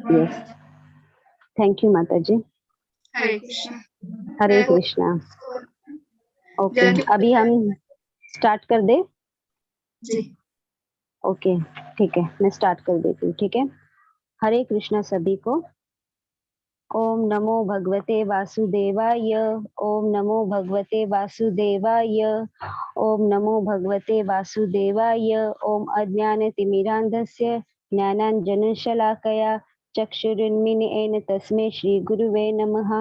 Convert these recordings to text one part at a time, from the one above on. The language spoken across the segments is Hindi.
यस, थैंक यू माता जी। हरे कृष्णा। हरे कृष्णा। ओके, अभी हम स्टार्ट कर दे। जी। ओके, ठीक है, मैं स्टार्ट कर देती हूँ। ठीक है, हरे कृष्णा सभी को। ओम नमो भगवते वासुदेवाय। ओम नमो भगवते वासुदेवाय। ओम नमो भगवते वासुदेवाय। ओम अज्ञानतिमिरान्धस्य ज्ञानाञ्जनशलाकया चक्षुरुन्मिलितेन तस्मै श्रीगुरुवे नमः।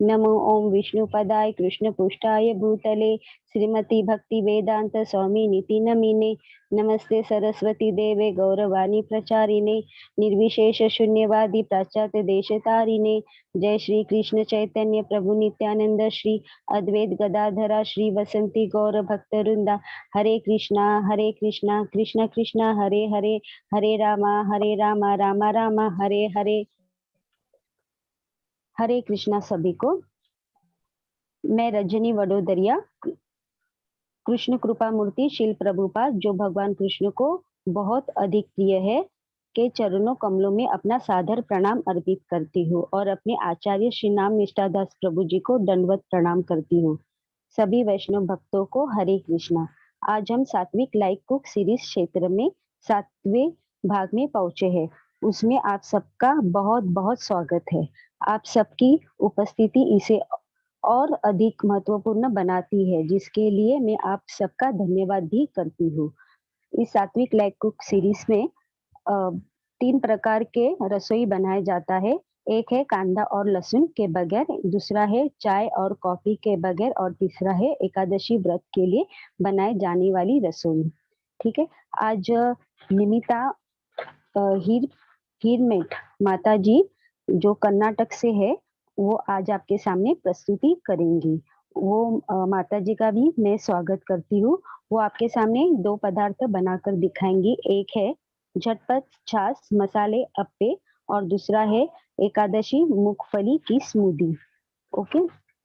नमो ओम विष्णुपदाय कृष्णपुष्टाय भूतले श्रीमती भक्ति वेदांत स्वामी निति नमिने। नमस्ते सरस्वती देवे गौरवाणी प्रचारिणे निर्विशेष शून्यवादी पाश्चात्य देशतारिणे। जय श्री कृष्ण चैतन्य प्रभु नित्यानंद श्री अद्वैत गदाधरा श्री वसंती गौर भक्तवृंदा। हरे कृष्णा कृष्ण कृष्ण हरे हरे, हरे रामा रामा रामा हरे हरे। हरे कृष्णा सभी को। मैं रजनी वडोदरिया, कृष्ण कृपा मूर्ति शिल प्रभुपाद, जो भगवान कृष्ण को बहुत अधिक प्रिय है, के चरणों कमलों में अपना सादर प्रणाम अर्पित करती हूँ और अपने आचार्य श्री नाम निष्ठादास प्रभु जी को दंडवत प्रणाम करती हूँ। सभी वैष्णव भक्तों को हरे कृष्णा। आज हम सात्विक लाइक कुक सीरीज क्षेत्र में 7वें भाग में पहुंचे हैं। उसमें आप सबका बहुत बहुत स्वागत है। आप सबकी उपस्थिति इसे और अधिक महत्वपूर्ण बनाती है, जिसके लिए मैं आप सबका धन्यवाद भी करती हूँ। इस सात्विक लाइक कुक सीरीज में 3 प्रकार के रसोई बनाया जाता है। एक है कांदा और लहसुन के बगैर, दूसरा है चाय और कॉफी के बगैर, और तीसरा है एकादशी व्रत के लिए बनाए जाने वाली रसोई। ठीक है, आज निमिता हीरमेट माता जी, जो कर्नाटक से है, वो आज आपके सामने प्रस्तुति करेंगी। वो माता जी का भी मैं स्वागत करती हूँ। वो आपके सामने 2 पदार्थ बनाकर दिखाएंगी। एक है झटपट छाछ मसाले अप्पे और दूसरा है एकादशी मूंगफली की स्मूदी। ओके,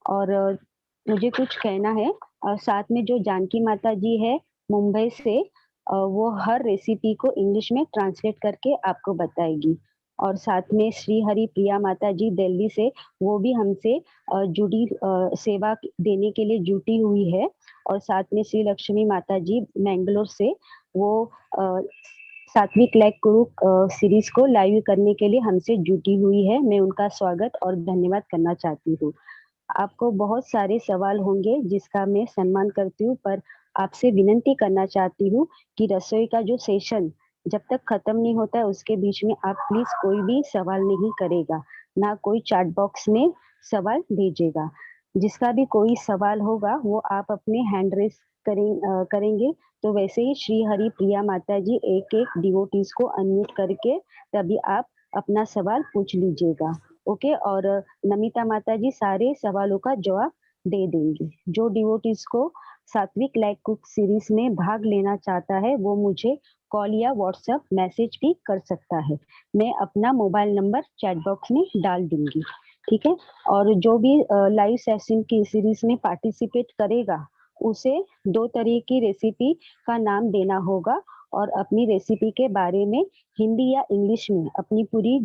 और मुझे कुछ कहना है। साथ में जो जानकी माता जी है मुंबई से, वो हर रेसिपी को इंग्लिश में ट्रांसलेट करके आपको बताएगी। और साथ में श्री हरि प्रिया माता जी दिल्ली से, वो भी हमसे जुड़ी सेवा देने के लिए जुटी हुई है। और साथ में श्री लक्ष्मी माता जी मैंगलोर से, वो सात्विक लाइक कुक सीरीज को लाइव करने के लिए हमसे जुटी हुई है। मैं उनका स्वागत और धन्यवाद करना चाहती हूँ। आपको बहुत सारे सवाल होंगे जिसका मैं सम्मान करती हूँ, पर आपसे विनती करना चाहती हूँ कि रसोई का जो सेशन जब तक खत्म नहीं होता है, उसके बीच में आप प्लीज कोई भी सवाल नहीं करेगा, ना कोई चैट बॉक्स में सवाल भेजेगा। जिसका भी कोई सवाल होगा वो आप अपने हैंड रेस करेंगे, तो वैसे ही श्री हरि प्रिया माता जी एक एक डिवोटीज को अनम्यूट करके तभी आप अपना सवाल पूछ लीजिएगा। ओके, और नमिता माता जी सारे सवालों का जवाब दे देंगी। जो डिवोटीज को सात्विक लाइक कुक सीरीज में भाग लेना चाहता है, वो मुझे कॉल या व्हाट्सएप मैसेज भी कर सकता है। मैं अपना मोबाइल नंबर चैट बॉक्स में डाल दूंगी। ठीक है, और जो भी लाइव सेशन की सीरीज में पार्टिसिपेट करेगा, उसे 2 तरह की रेसिपी का नाम देना होगा और अपनी रेसिपी के बारे में हिंदी या इंग्लिश में अपनी पूरी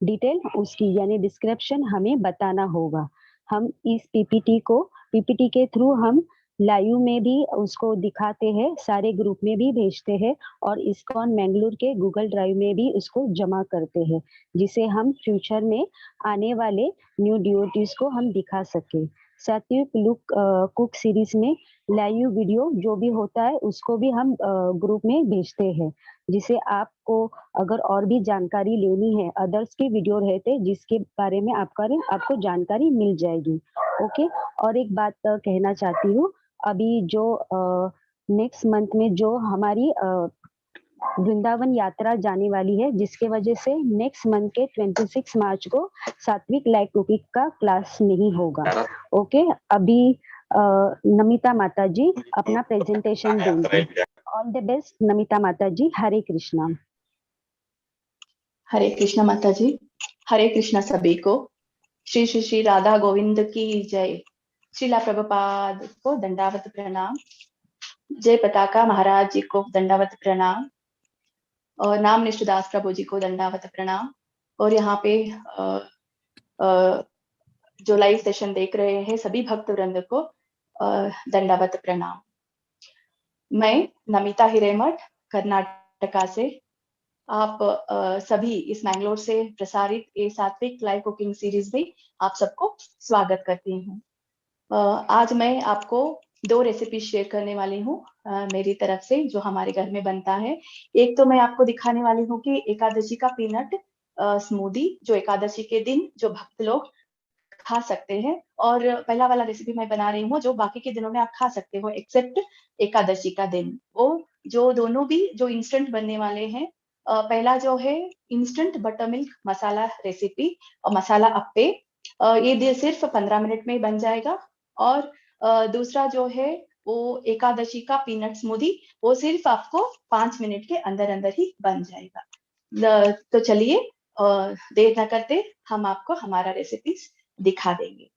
डिटेल, उसकी यानी डिस्क्रिप्शन हमें बताना होगा। हम इस पीपीटी के थ्रू हम लाइव में भी उसको दिखाते हैं, सारे ग्रुप में भी भेजते हैं, और इस्कॉन मैंगलोर के गूगल ड्राइव में भी उसको जमा करते हैं, जिसे हम फ्यूचर में आने वाले न्यू डिवोटीज को हम दिखा सके। सात्विक लुक कुक सीरीज में लाइव वीडियो जो भी होता है उसको भी हम ग्रुप में भेजते हैं, जिसे आपको अगर और भी जानकारी लेनी है, अदर्स के वीडियो रहते जिसके बारे में आपको जानकारी मिल जाएगी। ओके, और एक बात कहना चाहती हूँ। अभी जो नेक्स्ट मंथ में जो हमारी वृंदावन यात्रा जाने वाली है, जिसके वजह से नेक्स्ट मंथ के 26 मार्च को सात्विक लाइक कुकिंग का क्लास नहीं होगा। ओके, अभी नमिता माता जी अपना प्रेजेंटेशन देंगी। ऑल द बेस्ट नमिता माता जी। हरे कृष्णा। हरे कृष्णा माता जी। हरे कृष्णा सभी को। श्री श्री श्री राधा गोविंद की जय। श्रीला प्रभुपाद को दंडावत प्रणाम। जय पताका महाराज जी को दंडावत प्रणाम और नाम निष्ठदास प्रभु जी को दंडावत प्रणाम। और यहाँ पे जो लाइव सेशन देख रहे हैं सभी भक्त वृंद को दंडवत प्रणाम। मैं नमिता हिरेमठ कर्नाटका से आप सभी इस मैंगलोर से प्रसारित ये सात्विक लाइव कुकिंग सीरीज में आप सबको स्वागत करती हूँ। आज मैं आपको 2 रेसिपी शेयर करने वाली हूँ मेरी तरफ से, जो हमारे घर में बनता है। एक तो मैं आपको दिखाने वाली हूँ कि एकादशी का पीनट स्मूदी, जो एकादशी के दिन जो भक्त लोग खा सकते हैं, और पहला वाला रेसिपी मैं बना रही हूँ जो बाकी के दिनों में आप खा सकते हो एक्सेप्ट एकादशी का दिन। वो जो दोनों भी जो इंस्टेंट बनने वाले हैं, पहला जो है इंस्टेंट बटर मिल्क मसाला रेसिपी और मसाला अप्पे, ये सिर्फ 15 मिनट में बन जाएगा। और दूसरा जो है वो एकादशी का पीनट स्मूदी, वो सिर्फ आपको 5 मिनट के अंदर अंदर ही बन जाएगा। तो चलिए देर न करते हम आपको हमारा रेसिपी दिखा देंगे।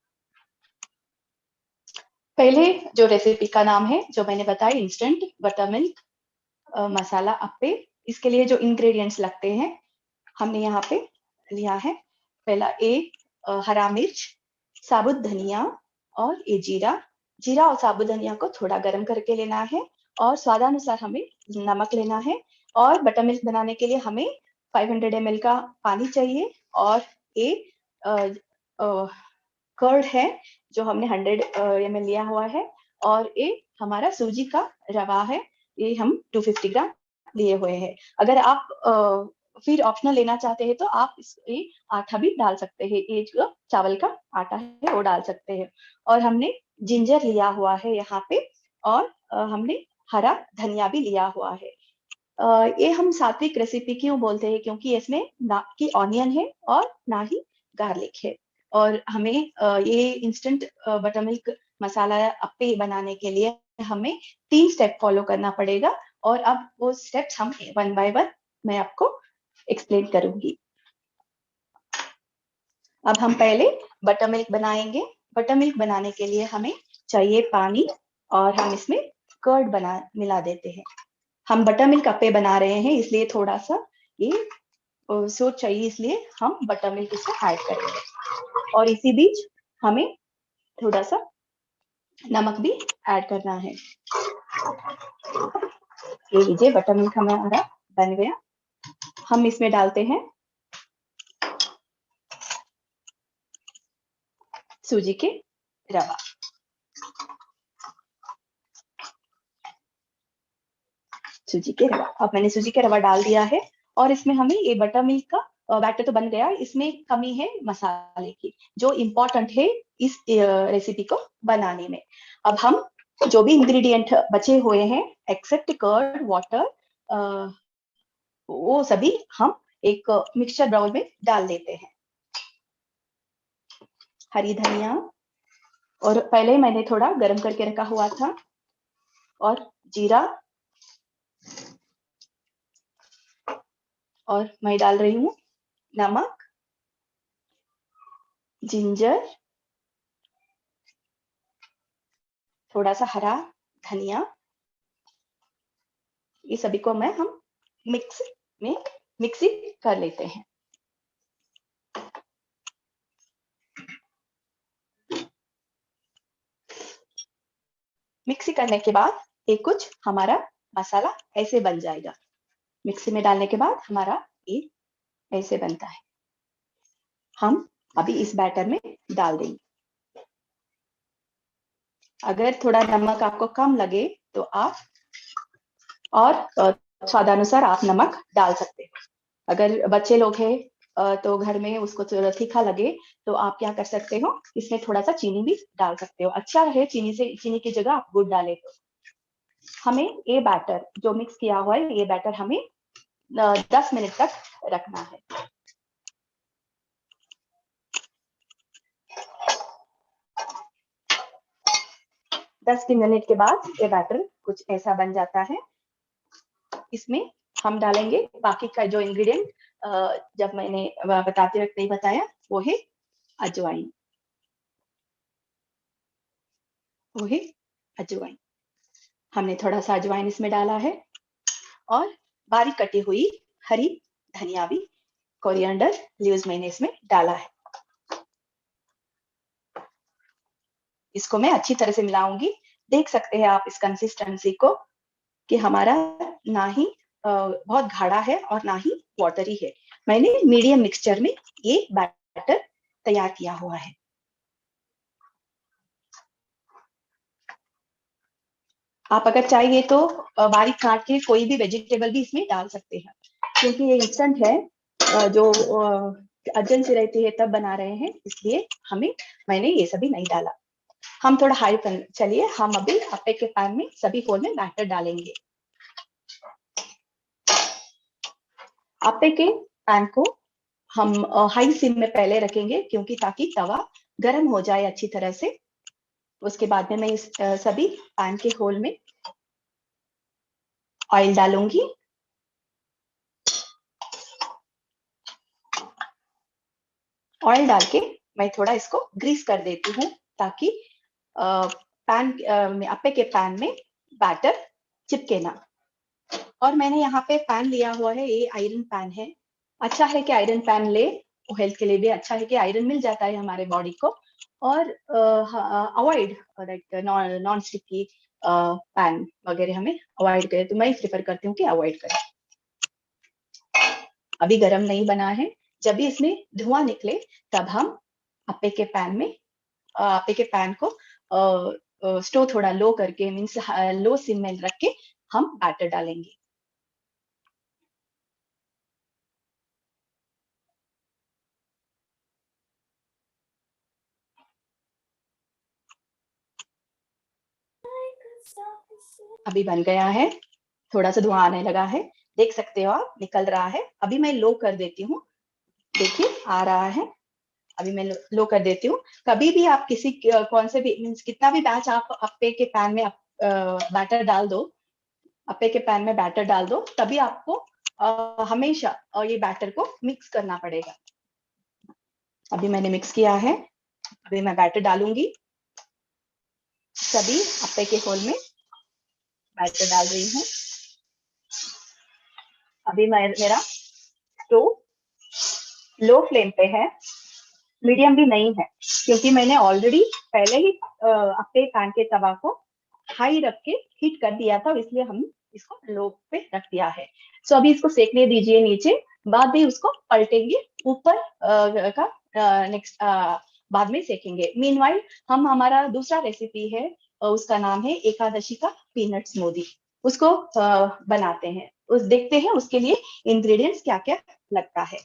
पहले जो रेसिपी का नाम है जो मैंने बताया instant butter milk masala appe, इसके लिए जो इंग्रेडिएंट्स लगते हैं हमने यहाँ पे लिया है। पहला हरा मिर्च, साबुत धनिया और ये जीरा। जीरा और साबुत धनिया को थोड़ा गर्म करके लेना है, और स्वादानुसार हमें नमक लेना है। और बटर मिल्क बनाने के लिए हमें 500 ml का पानी चाहिए, और ये कर्ड है जो हमने 100 ml लिया हुआ है, और ये हमारा सूजी का रवा है, ये हम 250 ग्राम लिए हुए हैं। अगर आप फिर ऑप्शनल लेना चाहते हैं तो आप ये आटा भी डाल सकते हैं, ये जो चावल का आटा है वो डाल सकते हैं। और हमने जिंजर लिया हुआ है यहाँ पे, और हमने हरा धनिया भी लिया हुआ है। ये हम सात्विक रेसिपी क्यों बोलते हैं, क्योंकि इसमें ना कि ऑनियन है और ना ही गार्लिक है। और हमें ये instant butter milk masala appe बनाने के लिए हमें 3 स्टेप फॉलो करना पड़ेगा, और अब वो स्टेप्स हम 1 बाय 1 मैं आपको एक्सप्लेन करूंगी। अब हम पहले बटर मिल्क बनाएंगे। बटर मिल्क बनाने के लिए हमें चाहिए पानी, और हम इसमें कर्ड मिला देते हैं। हम बटर मिल्क अप्पे बना रहे हैं, इसलिए थोड़ा सा ये सोच चाहिए, इसलिए हम बटर मिल्क इसमें ऐड करेंगे। और इसी बीच हमें थोड़ा सा नमक भी ऐड करना है। ये लीजिए बटर मिल्क हमारा बन गया। हम इसमें डालते हैं सूजी के रवा। सूजी के रवा, अब मैंने सूजी के रवा डाल दिया है, और इसमें हमें ये बटर मिल्क का बैटर तो बन गया। इसमें कमी है मसाले की, जो इम्पोर्टेंट है इस रेसिपी को बनाने में। अब हम जो भी इंग्रेडिएंट बचे हुए हैं एक्सेप्ट कर्ड वाटर, वो सभी हम एक मिक्सचर बाउल में डाल देते हैं। हरी धनिया, और पहले मैंने थोड़ा गर्म करके रखा हुआ था, और जीरा, और मैं डाल रही हूँ नमक, जिंजर, थोड़ा सा हरा धनिया। ये सभी को हम मिक्सी कर लेते हैं। मिक्सी करने के बाद ये कुछ हमारा मसाला ऐसे बन जाएगा। मिक्सी में डालने के बाद हमारा ये ऐसे बनता है। हम अभी इस बैटर में डाल देंगे। अगर थोड़ा नमक आपको कम लगे तो आप और स्वादानुसार आप नमक डाल सकते हो। अगर बच्चे लोग हैं तो घर में उसको थोड़ा तीखा लगे तो आप क्या कर सकते हो, इसमें थोड़ा सा चीनी भी डाल सकते हो। अच्छा है चीनी की जगह आप गुड़ डालें तो। हमें ये बैटर जो मिक्स किया हुआ है, ये बैटर हमें 10 मिनट तक रखना है। दस मिनट के बाद ये बैटर कुछ ऐसा बन जाता है। इसमें हम डालेंगे बाकी का जो इंग्रेडिएंट जब मैंने बताते वक्त नहीं बताया, वो है अजवाइन। वो है अजवाइन। हमने थोड़ा सा अजवाइन इसमें डाला है, और बारीक कटी हुई हरी धनिया भी कोरिएंडर लीव्स मैंने इसमें डाला है। इसको मैं अच्छी तरह से मिलाऊंगी। देख सकते हैं आप इस कंसिस्टेंसी को कि हमारा ना ही बहुत गाढ़ा है और ना ही वाटरी है। मैंने मीडियम मिक्सचर में ये बैटर तैयार किया हुआ है। आप अगर चाहिए तो बारीक काट के कोई भी वेजिटेबल भी इसमें डाल सकते हैं, क्योंकि ये इंस्टेंट है, जो अर्जेंट से रहती है तब बना रहे हैं, इसलिए मैंने ये सभी नहीं डाला। हम थोड़ा हाई चलिए, हम अभी अप्पे के पैन में सभी होल में बैटर डालेंगे। अप्पे के पैन को हम हाई सिम में पहले रखेंगे, क्योंकि ताकि तवा गर्म हो जाए अच्छी तरह से। उसके बाद में मैं इस सभी पैन के होल में ऑयल डालूंगी। ऑयल डाल के मैं थोड़ा इसको ग्रीस कर देती हूँ, ताकि अप्पे के पैन में बैटर चिपके ना। और मैंने यहाँ पे पैन लिया हुआ है, ये आयरन पैन है। अच्छा है कि आयरन पैन ले, हेल्थ के लिए भी अच्छा है कि आयरन मिल जाता है हमारे बॉडी को। और avoid like non sticky pan वगैरह हमें अवॉइड करें, तो मैं प्रेफर करती हूँ कि अवॉइड करें। अभी गरम नहीं बना है, जब भी इसमें धुआं निकले तब हम अप्पे के पैन को स्टोव थोड़ा लो करके, मीन्स लो सिम में रख के हम बैटर डालेंगे। अभी बन गया है, थोड़ा सा धुआं आने लगा है, देख सकते हो आप, निकल रहा है। अभी मैं लो कर देती हूँ, देखिए आ रहा है। अभी मैं लो कर देती हूँ। कभी भी आप किसी कौन से भी मीन्स कितना भी बैच आप अप्पे के पैन में बैटर डाल दो, अप्पे के पैन में बैटर डाल दो, तभी आपको हमेशा ये बैटर को मिक्स करना पड़ेगा। अभी मैंने मिक्स किया है, अभी मैं बैटर डालूंगी। सभी अप्पे के होल में बैटर डाल रही हूँ। अभी मेरा स्टोव लो फ्लेम पे है, मीडियम भी नहीं है, क्योंकि मैंने ऑलरेडी पहले ही अप्पे पैन के तवा को हाई रख के हीट कर दिया था, इसलिए हम इसको लो पे रख दिया है। सो अभी इसको सेकने दीजिए नीचे, बाद में उसको पलटेंगे ऊपर का नेक्स्ट बाद में सेकेंगे। मीनवाइल हम हमारा दूसरा रेसिपी है, उसका नाम है एकादशी का पीनट स्मूदी, उसको बनाते हैं। देखते हैं उसके लिए इंग्रेडिएंट्स क्या क्या लगता है।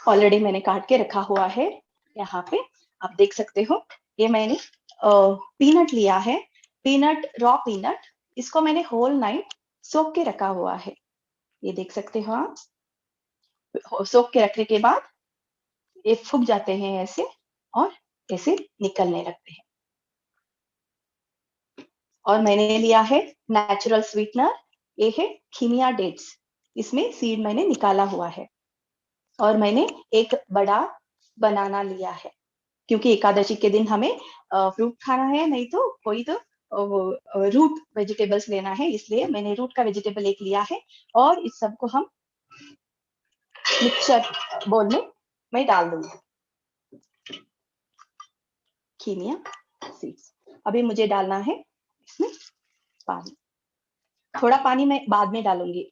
ऑलरेडी मैंने काट के रखा हुआ है, यहाँ पे आप देख सकते हो। ये मैंने पीनट लिया है, रॉ पीनट, इसको मैंने होल नाइट सोख के रखा हुआ है। ये देख सकते हो आप, सोख के रखने के बाद ये फूक जाते हैं ऐसे, और ऐसे निकलने लगते हैं। और मैंने लिया है नेचुरल स्वीटनर, ये है खीमिया डेट्स, इसमें सीड मैंने निकाला हुआ है। और मैंने एक बड़ा बनाना लिया है, क्योंकि एकादशी के दिन हमें फ्रूट खाना है, नहीं तो कोई तो रूट वेजिटेबल्स लेना है, इसलिए मैंने रूट का वेजिटेबल एक लिया है। और इस सबको हम मिक्सचर बोल में मैं डाल दूंगी। खीमिया सीड्स, अभी मुझे डालना है इसमें पानी। थोड़ा पानी मैं बाद में डालूंगी,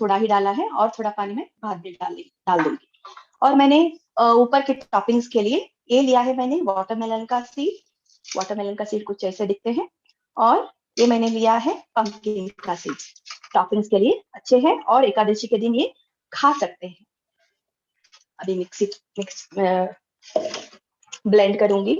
थोड़ा ही डाला है, और थोड़ा पानी मैं बाद में डाल दूंगी। और मैंने ऊपर के टॉपिंग्स के लिए ये लिया है मैंने वाटरमेलन का सीड कुछ ऐसे दिखते हैं। और ये मैंने लिया है पंपकिन का सीड, टॉपिंग्स के लिए अच्छे हैं, और एकादशी के दिन ये खा सकते हैं। अभी मिक्स ब्लेंड करूंगी।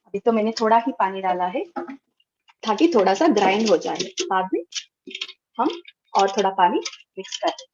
अभी तो मैंने थोड़ा ही पानी डाला है, ताकि थोड़ा सा ग्राइंड हो जाए, बाद में हम और थोड़ा पानी मिक्स कर दें।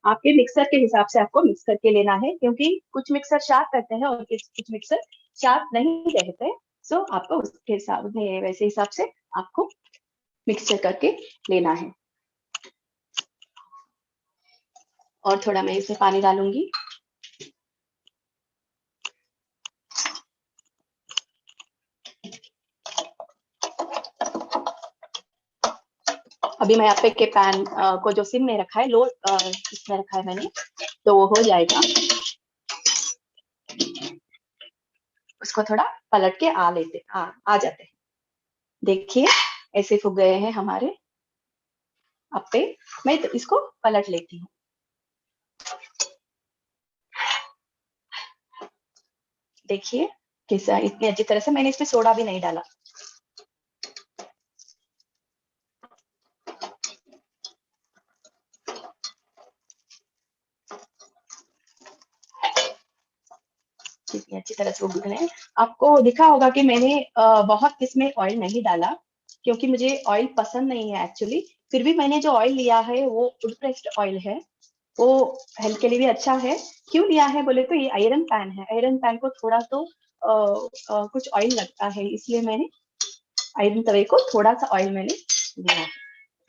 आपके मिक्सर के हिसाब से आपको मिक्स करके लेना है, क्योंकि कुछ मिक्सर शार्प रहते हैं और कुछ मिक्सर शार्प नहीं रहते। सो आपको उसके हिसाब में, वैसे हिसाब से आपको मिक्सचर करके लेना है। और थोड़ा मैं इसमें पानी डालूंगी। अभी मैं यहाँ पे के पैन को जो सिम में रखा है, लो इसमें रखा है मैंने, तो वो हो जाएगा। उसको थोड़ा पलट के आ जाते हैं। देखिए ऐसे फूक गए हैं हमारे अप्पे। मैं तो इसको पलट लेती हूँ। देखिए कैसा, इतनी अच्छी तरह से, मैंने इसमें सोडा भी नहीं डाला। कितनी अच्छी तरह से उबल हैं। आपको दिखा होगा कि मैंने बहुत इसमें ऑयल नहीं डाला, क्योंकि मुझे ऑयल पसंद नहीं है एक्चुअली। फिर भी मैंने जो ऑयल लिया है वो वुड प्रेस्ड ऑयल है, वो हेल्थ के लिए भी अच्छा है। क्यों लिया है बोले तो ये आयरन पैन है। आयरन पैन को थोड़ा तो कुछ ऑयल लगता है, इसलिए मैंने आयरन तवे को थोड़ा सा ऑयल मैंने लिया है।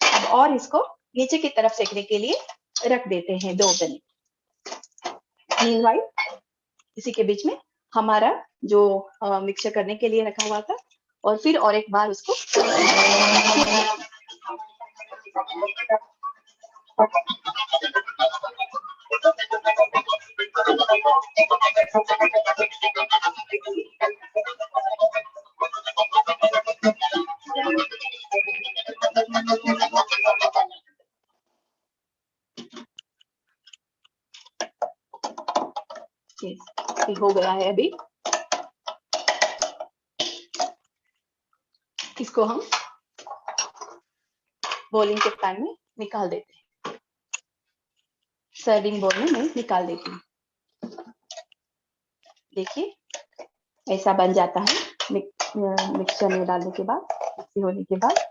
अब और इसको नीचे की तरफ सेकने के लिए रख देते हैं 2 मिनट। मीनवाइल इसी के बीच में हमारा जो मिक्सचर करने के लिए रखा हुआ था, और फिर और एक बार उसको हो गया है। अभी इसको हम बॉलिंग के पैन में निकाल देते हैं। सर्विंग बोल में मैं निकाल देती हूँ। देखिए ऐसा बन जाता है मिक्सचर में डालने के बाद, मिक्सी होने के बाद।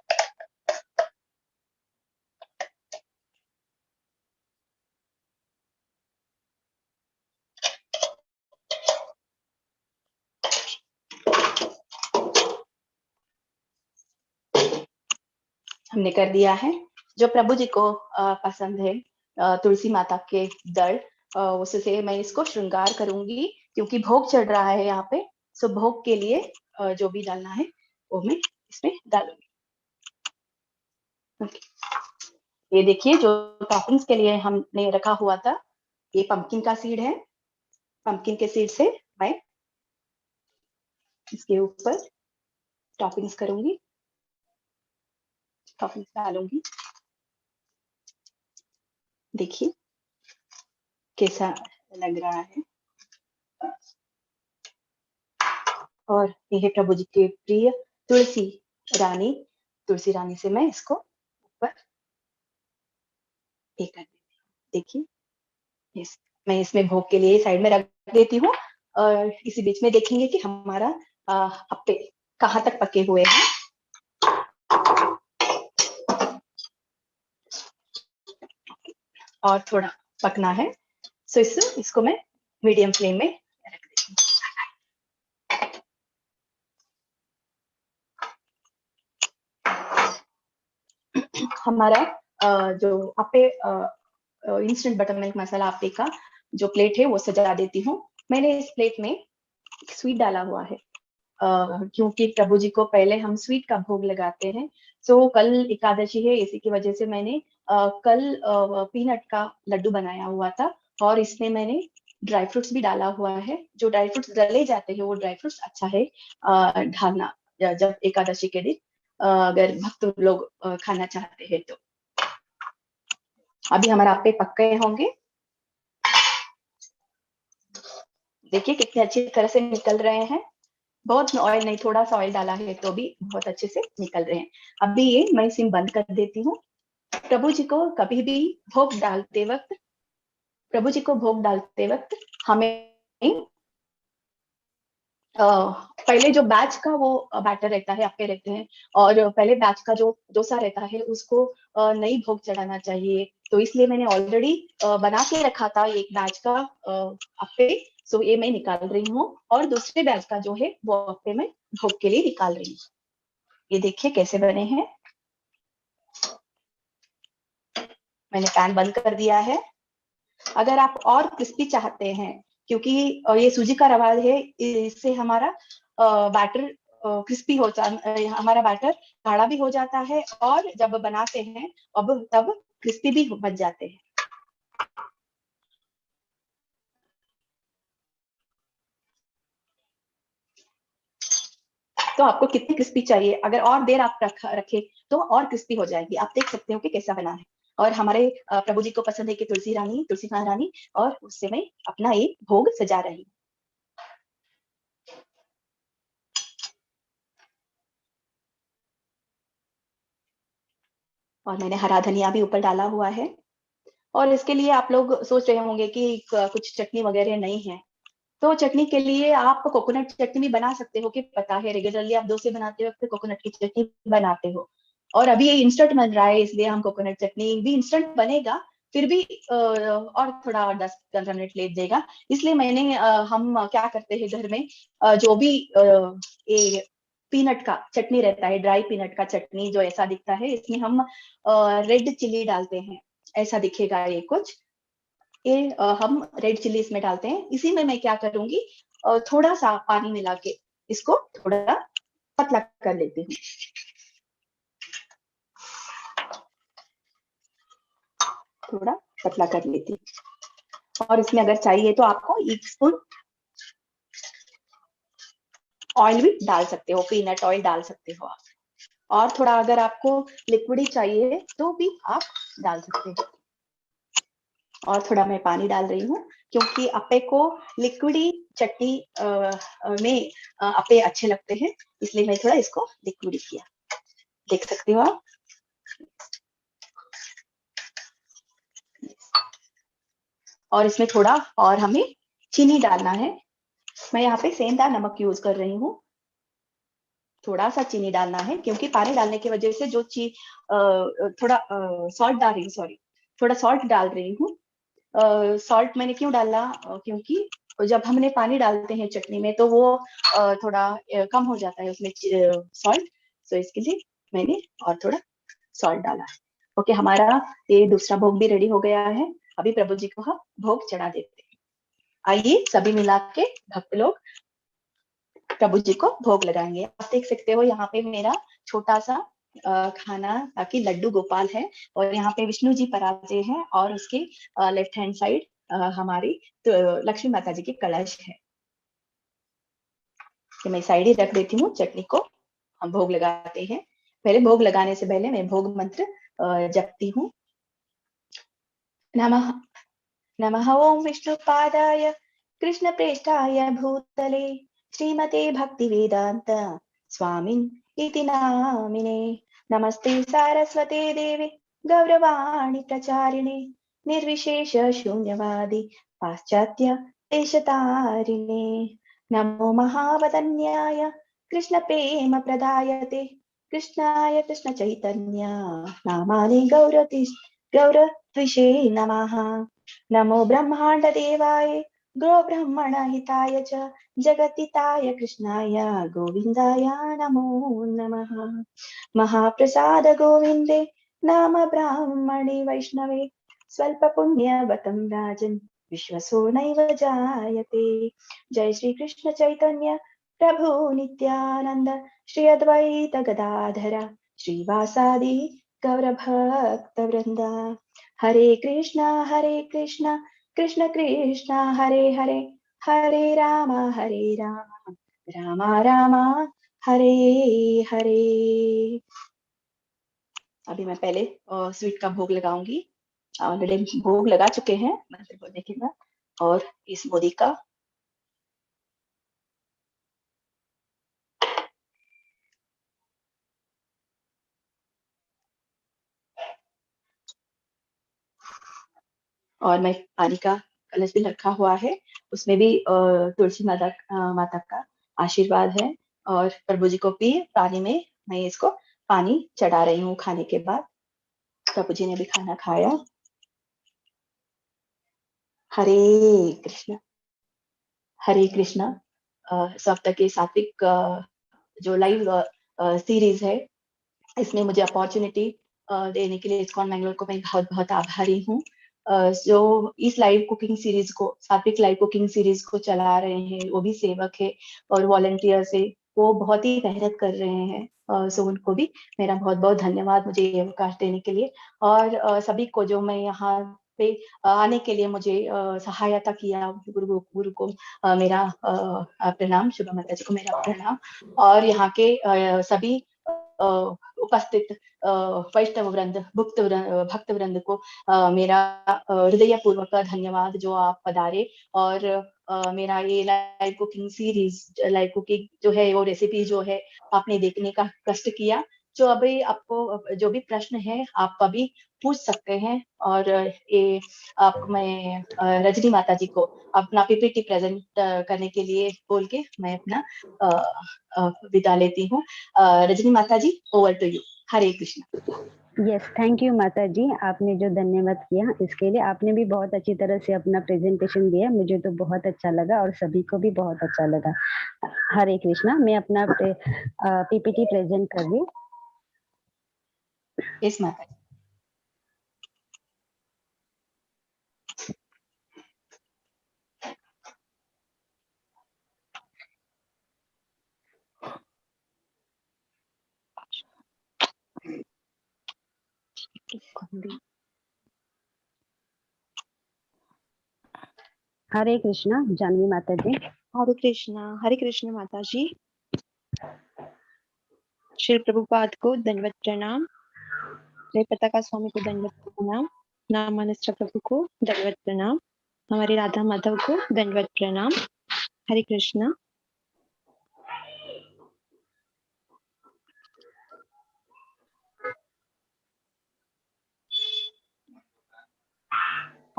हमने कर दिया है। जो प्रभु जी को पसंद है, तुलसी माता के दर, उससे मैं इसको श्रृंगार करूंगी, क्योंकि भोग चढ़ रहा है यहाँ पे। सो भोग के लिए जो भी डालना है वो मैं इसमें डालूंगी। ये देखिए जो टॉपिंग्स के लिए हमने रखा हुआ था, ये पंपकिन का सीड है। पंपकिन के सीड से मैं इसके ऊपर टॉपिंग्स करूंगी, टॉपिंग्स डालूंगी। देखिए कैसा लग रहा है। और ये है प्रभु जी के प्रिय तुलसी रानी। तुलसी रानी से मैं इसको ऊपर ये कर देती हूँ। देखिए मैं इसमें भोग के लिए साइड में रख देती हूँ। और इसी बीच में देखेंगे कि हमारा अप्पे कहाँ तक पके हुए हैं। और थोड़ा पकना है, सो इसको मैं मीडियम फ्लेम में रख देती हूँ। हमारा जो appe instant butter milk masala appe का जो प्लेट है वो सजा देती हूँ। मैंने इस प्लेट में स्वीट डाला हुआ है, क्योंकि प्रभु जी को पहले हम स्वीट का भोग लगाते हैं। सो कल एकादशी है, इसी की वजह से मैंने कल पीनट का लड्डू बनाया हुआ था, और इसमें मैंने ड्राई फ्रूट्स भी डाला हुआ है। जो ड्राई फ्रूट्स डले जाते हैं वो ड्राई फ्रूट्स अच्छा है ढालना, जब एकादशी के दिन अगर भक्त लोग खाना चाहते हैं तो। अभी हमारा अप्पे पक्के होंगे। देखिए कितने अच्छी तरह से निकल रहे हैं। बहुत ऑयल नहीं, थोड़ा सा ऑयल डाला है तो भी बहुत अच्छे से निकल रहे हैं। अभी ये मैं सिम बंद कर देती हूँ। प्रभु जी को कभी भी भोग डालते वक्त, प्रभु जी को भोग डालते वक्त हमें पहले जो बैच का वो बैटर रहता है, आपके रहते हैं, और पहले बैच का जो डोसा रहता है उसको नहीं भोग चढ़ाना चाहिए। तो इसलिए मैंने ऑलरेडी बना के रखा था एक बैच का अप्पे, सो ये मैं निकाल रही हूँ, और दूसरे बैच का जो है वो अप्पे मैं भोग के लिए निकाल रही हूँ। ये देखिए कैसे बने हैं। मैंने पैन बंद कर दिया है। अगर आप और क्रिस्पी चाहते हैं, क्योंकि ये सूजी का रवा है, इससे हमारा बैटर क्रिस्पी हो जाता, हमारा बैटर गाढ़ा भी हो जाता है, और जब बनाते हैं अब तब क्रिस्पी भी बन जाते हैं। तो आपको कितनी क्रिस्पी चाहिए, अगर और देर आप रखे तो और क्रिस्पी हो जाएगी। आप देख सकते हो कि कैसा बना है। और हमारे प्रभु जी को पसंद है कि तुलसी महारानी, और उससे मैं अपना एक भोग सजा रही हूँ। और मैंने हरा धनिया भी ऊपर डाला हुआ है। और इसके लिए आप लोग सोच रहे होंगे कि कुछ चटनी वगैरह नहीं है, तो चटनी के लिए आप कोकोनट चटनी भी बना सकते हो, कि पता है रेगुलरली आप डोसे बनाते वक्त कोकोनट की चटनी बनाते हो, और अभी ये इंस्टेंट बन रहा है, इसलिए हम कोकोनट चटनी भी इंस्टेंट बनेगा, फिर भी और थोड़ा 10-15 मिनट लेट देगा। इसलिए मैंने हम क्या करते हैं घर में, जो भी ये पीनट का चटनी रहता है, ड्राई पीनट का चटनी जो ऐसा दिखता है, इसमें हम रेड चिली डालते हैं, ऐसा दिखेगा ये कुछ। ये हम रेड चिली इसमें डालते हैं। इसी में मैं क्या करूंगी, थोड़ा सा पानी मिला के इसको थोड़ा पतला कर लेती हूँ। थोड़ा पतला कर लेती हूँ। और इसमें अगर चाहिए तो आपको 1 स्पून ऑयल भी डाल सकते हो, पीनट ऑयल डाल सकते हो आप। और थोड़ा अगर आपको लिक्विडी चाहिए तो भी आप डाल सकते हो। और थोड़ा मैं पानी डाल रही हूँ, क्योंकि अप्पे को लिक्विडी चटनी में अप्पे अच्छे लगते हैं, इसलिए मैं थोड़ा इसको लिक्विडी किया। देख सकते हो आप। और इसमें थोड़ा और हमें चीनी डालना है। मैं यहाँ पे सेंधा नमक यूज कर रही हूँ। थोड़ा सा चीनी डालना है, क्योंकि पानी डालने की वजह से जो थोड़ा सॉल्ट डाल रही हूँ, सॉरी, थोड़ा सॉल्ट डाल रही हूँ। सॉल्ट मैंने क्यों डाला, क्योंकि जब हमने पानी डालते हैं चटनी में तो वो थोड़ा कम हो जाता है उसमें सॉल्ट, तो इसके लिए मैंने और थोड़ा सॉल्ट डाला है। ओके, हमारा ये दूसरा भोग भी रेडी हो गया है। अभी प्रभु जी को हम भोग चढ़ा देते हैं। आइए सभी मिला के भक्त लोग प्रभु जी को भोग लगाएंगे। आप देख सकते हो यहाँ पे मेरा छोटा सा खाना, ताकि लड्डू गोपाल है, और यहाँ पे विष्णु जी पराजे हैं, और उसके लेफ्ट हैंड साइड हमारी तो लक्ष्मी माता जी की कलश है। कि मैं साइड ही रख देती हूँ चटनी को, हम भोग लगाते हैं। पहले भोग लगाने से पहले मैं भोग मंत्र जपती हूँ। नमः नमः ओम विष्णुपादाय कृष्णप्रेष्ठाय भूतले श्रीमते भक्तिवेदांत स्वामिन् इति नामिने। नमस्ते सारस्वते देवे गौरवाणी प्रचारिणे निर्विशेष शून्यवादी पाश्चात्य देशतारिणे। नमो महावदन्याय कृष्ण प्रेम प्रदायते कृष्णाय कृष्ण चैतन्य नामानि गौरत्विषे नमः। नमो ब्रह्मांड देवाय गो ब्रह्मण हिताय च जगतिताय कृष्णाय गोविंदाय नमो नमः। महाप्रसाद गोविंदे नाम ब्राह्मणे वैष्णवे स्वल्प पुण्यवतं राजन् विश्वसो नैव जायते। जय श्री कृष्ण चैतन्य प्रभु नित्यानंद श्री अद्वैत गदाधर श्रीवासादि गौरभक्त वृंदा। हरे कृष्णा कृष्ण कृष्णा हरे हरे, हरे राम राम राम हरे हरे। अभी मैं पहले स्वीट का भोग लगाऊंगी। ऑलरेडी भोग लगा चुके हैं मंत्र बोलने के बाद। और इस मोदी का और मैं पानी का कलश भी रखा हुआ है, उसमें भी तुलसी माता का आशीर्वाद है। और प्रभु जी को भी पानी में मैं इसको पानी चढ़ा रही हूँ खाने के बाद। प्रभु जी ने भी खाना खाया। हरे कृष्ण। हरे कृष्ण। सप्ताह के सात्विक जो लाइव सीरीज है, इसमें मुझे अपॉर्चुनिटी देने के लिए इस्कॉन मैंगलोर को मैं बहुत बहुत आभारी हूँ। जो इस लाइव कुकिंग सीरीज को, सात्विक लाइव कुकिंग सीरीज को चला रहे हैं, वो भी सेवक है और वॉलंटियर्स है, वो बहुत ही मेहनत कर रहे हैं। सो उनको भी मेरा बहुत बहुत धन्यवाद मुझे ये अवकाश देने के लिए। और सभी को जो मैं यहाँ पे आने के लिए मुझे सहायता किया, गुरु को मेरा प्रणाम, शुभ माता जी को मेरा प्रणाम। और यहाँ के सभी उपस्थित वैष्णव वृंद, भक्त वृंद को मेरा हृदयपूर्वक धन्यवाद जो आप पधारे और मेरा ये live cooking series, live cooking जो है वो रेसिपी जो है आपने देखने का कष्ट किया। जो अभी आपको जो भी प्रश्न है आप अभी पूछ सकते हैं। और ये आप मैं रजनी माता जी को अपना पीपीटी प्रेजेंट करने के लिए बोल के मैं अपना विदा लेती हूँ। रजनी माता ji, over to you. Hare Krishna. Yes, thank you माता जी, आपने जो धन्यवाद किया इसके लिए। आपने भी बहुत अच्छी तरह से अपना प्रेजेंटेशन दिया, मुझे तो बहुत अच्छा लगा और सभी को भी बहुत अच्छा लगा। हरे कृष्णा। मैं अपना पीपीटी प्रेजेंट कर रही हूँ। यस माता जी। हरे कृष्णा जानवी माता जी। हरे कृष्णा माता जी। श्री प्रभुपाद को दंडवत प्रणाम। जय पताका स्वामी को दंडवत प्रणाम। नामानुष्ठ प्रभु को दंडवत प्रणाम। हमारे राधा माधव को दंडवत प्रणाम। हरे कृष्णा।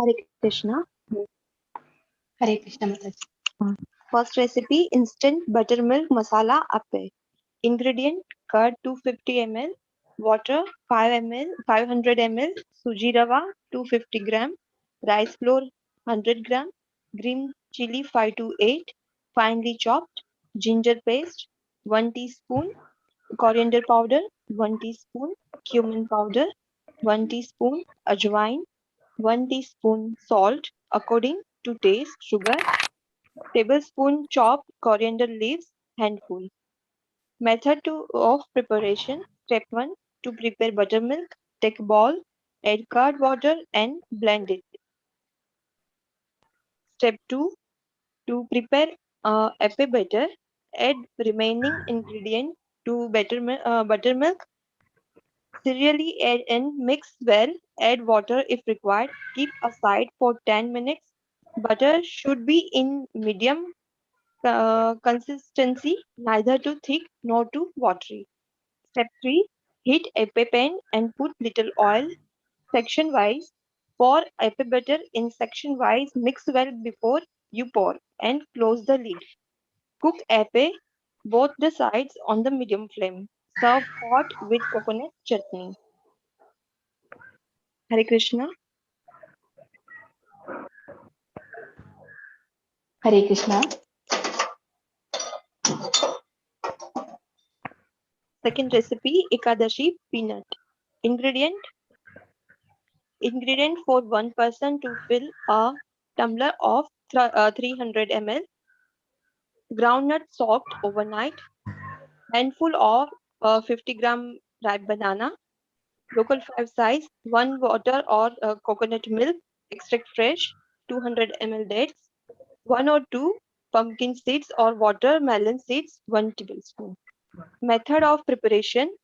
हरे कृष्णा। हरे कृष्ण माता ji. First recipe instant butter milk masala appe. Ingredient curd 250 ml, water 5 ml, 500 ml, सूजी रवा 250 gram, rice flour 100 gram, green chili 5 to 8, finely chopped, ginger paste 1 teaspoon, coriander powder 1 teaspoon, cumin powder 1 teaspoon, ajwain 1 teaspoon, salt according to taste, sugar, tablespoon chopped coriander leaves, handful. Of preparation. Step 1. To prepare buttermilk, take a bowl, add curd water and blend it. Step 2. To prepare apple batter, add remaining ingredient to buttermilk. Serially add and mix well. Add water if required. Keep aside for 10 minutes. Butter should be in medium consistency, neither too thick nor too watery. Step 3. Heat apple pan and put little oil section wise. Pour apple butter in section wise. Mix well before you pour and close the lid. Cook apple both the sides on the medium flame. Serve hot with coconut chutney. Hare Krishna. Hare Krishna. Second recipe Ekadashi peanut. Ingredient for one person to fill a tumbler of 300 ml. Groundnut soaked overnight. Handful of 50 gram ripe banana. Local 5 size. 1 water or coconut milk. Extract fresh. 200 ml dates. 1 or 2 pumpkin seeds or watermelon seeds. 1 tablespoon. Method of preparation.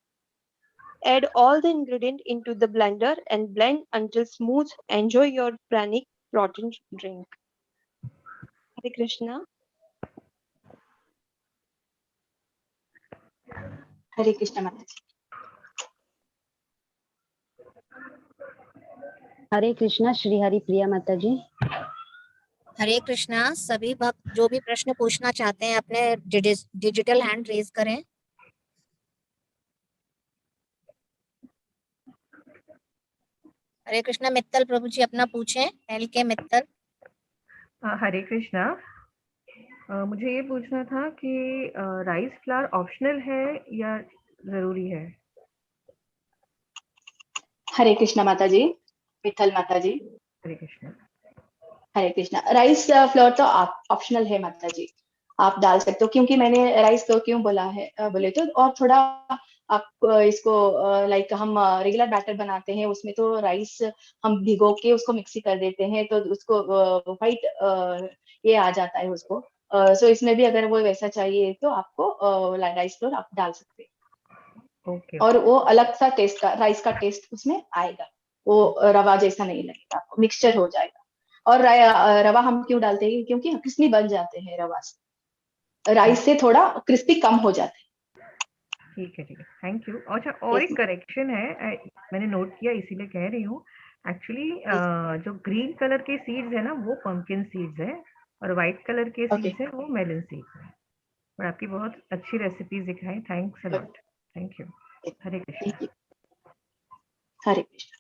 Add all the ingredient into the blender and blend until smooth. Enjoy your pranic protein drink. Hare Krishna. हरे कृष्ण माता जी। हरे कृष्णा श्री हरि प्रिया माता जी। हरे कृष्णा। सभी भक्त जो भी प्रश्न पूछना चाहते हैं अपने डिजिटल हैंड रेज करें। हरे कृष्णा। मित्तल प्रभु जी अपना पूछें, LK मित्तल। हरे कृष्णा। मुझे ये पूछना था कि राइस फ्लावर ऑप्शनल है या जरूरी है? हरे कृष्णा माता जी, विठल माता जी। हरे कृष्णा। हरे कृष्णा। राइस फ्लोर तो आप ऑप्शनल है माता जी, आप डाल सकते हो। क्योंकि मैंने राइस तो क्यों बोला है, बोले तो और थोड़ा आप इसको लाइक हम रेगुलर बैटर बनाते हैं उसमें तो राइस हम भिगो के उसको मिक्सी कर देते हैं तो उसको व्हाइट ये आ जाता है उसको। सो इसमें भी अगर वो वैसा चाहिए तो आपको राइस फ्लोर आप डाल सकते हैं। ओके। और वो अलग सा टेस्ट का राइस का टेस्ट उसमें आएगा, वो रवा जैसा नहीं लगेगा, आपको मिक्सचर हो जाएगा। और रवा हम क्यों डालते हैं, क्योंकि क्रिस्पी बन जाते हैं रवा से, राइस से थोड़ा क्रिस्पी कम हो जाते हैं। ठीक है, ठीक है, थैंक यू। अच्छा, और एक करेक्शन है, मैंने नोट किया इसीलिए कह रही हूँ। एक्चुअली जो ग्रीन कलर के सीड्स है ना वो पंपकिन सीड्स है और व्हाइट कलर के सीड्स है वो मेलन सीड्स है। और आपकी बहुत अच्छी रेसिपीज दिखाई, thanks a lot. Thank you. Hare Krishna. Hare Krishna.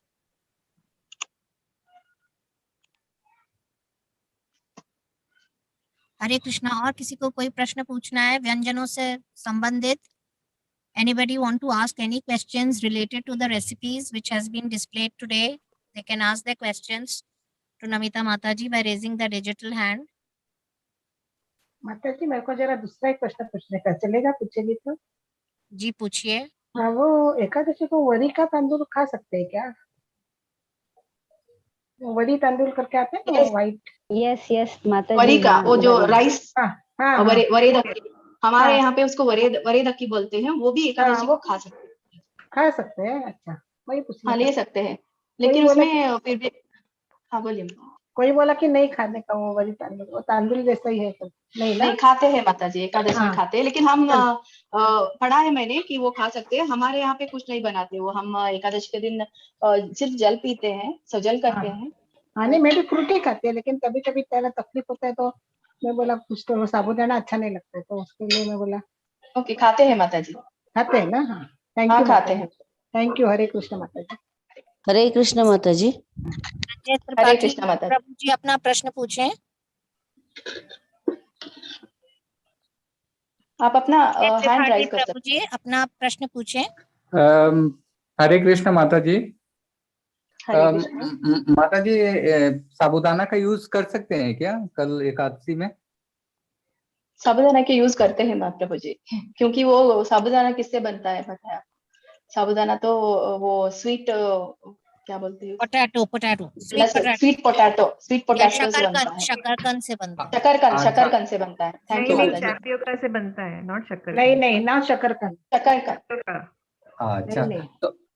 Hare Krishna. और किसी को कोई प्रश्न पूछना है व्यंजनों से संबंधित? Anybody want to ask any questions related to the recipes which has been displayed today? They can ask their questions to Namita Mataji by raising the digital hand. माता जी मेरे को जरा दूसरा एक प्रश्न पूछने का, चलेगा? पूछेगी तो? जी पूछिए। हाँ, वो एकादशी को वरी का तांदूल खा सकते हैं क्या? वरी तांदूल करके आते हैं ना, व्हाइट। यस यस माता जी। वरी का वो जो राइस, हाँ, वरेदक्की, हमारे यहाँ पे उसको वरेदक्की बोलते हैं, वो भी एकादशी को खा सकते हैं। खा सकते हैं? अच्छा, वही पूछना। हाँ, ले सकते हैं, लेकिन उसमें फिर भी। हाँ बोलिए। कोई बोला कि नहीं खाने का वो वरी तांदूल, वो तांदूल जैसा ही है तो नहीं ना? नहीं, खाते हैं माता जी, एकादशी में खाते हैं, लेकिन हम पढ़ा है मैंने कि वो खा सकते हैं। हमारे यहाँ पे कुछ नहीं बनाते वो, हम एकादशी के दिन सिर्फ जल पीते हैं, सजल करते हैं। हाँ, नहीं मैं भी फ्रूटी खाती है, लेकिन कभी कभी तेरा तकलीफ होता है तो मैं बोला कुछ तो साबूदाना अच्छा नहीं लगता है, तो उसके लिए मैं बोला। ओके, खाते हैं माता जी। खाते हैं ना? हाँ, थैंक हाँ, यू। खाते हैं। Thank you. हरे कृष्ण माता जी। हरे कृष्ण माता जी। हरे कृष्ण माता जी। प्रभु जी अपना प्रश्न पूछें। आप अपना हैंड राइज कर सकते हैं। प्रभु जी अपना प्रश्न पूछें। हरे कृष्ण माता जी। हरे कृष्ण। माता जी, साबूदाना का यूज कर सकते हैं क्या कल एकादशी में? साबूदाना के यूज करते हैं माता प्रभु जी, क्योंकि वो साबूदाना किससे बनता है पता है? साबूदाना तो वो स्वीट क्या बोलते हैं? पोटैटो स्वीट पोटैटो से बनता है। शकरकंद से बनता है। शकरकंद से बनता है। थैंक यू नहीं, माता जी। टैपियोका से बनता है, नॉट शक्कर। नहीं ना, शकरकंद। अच्छा,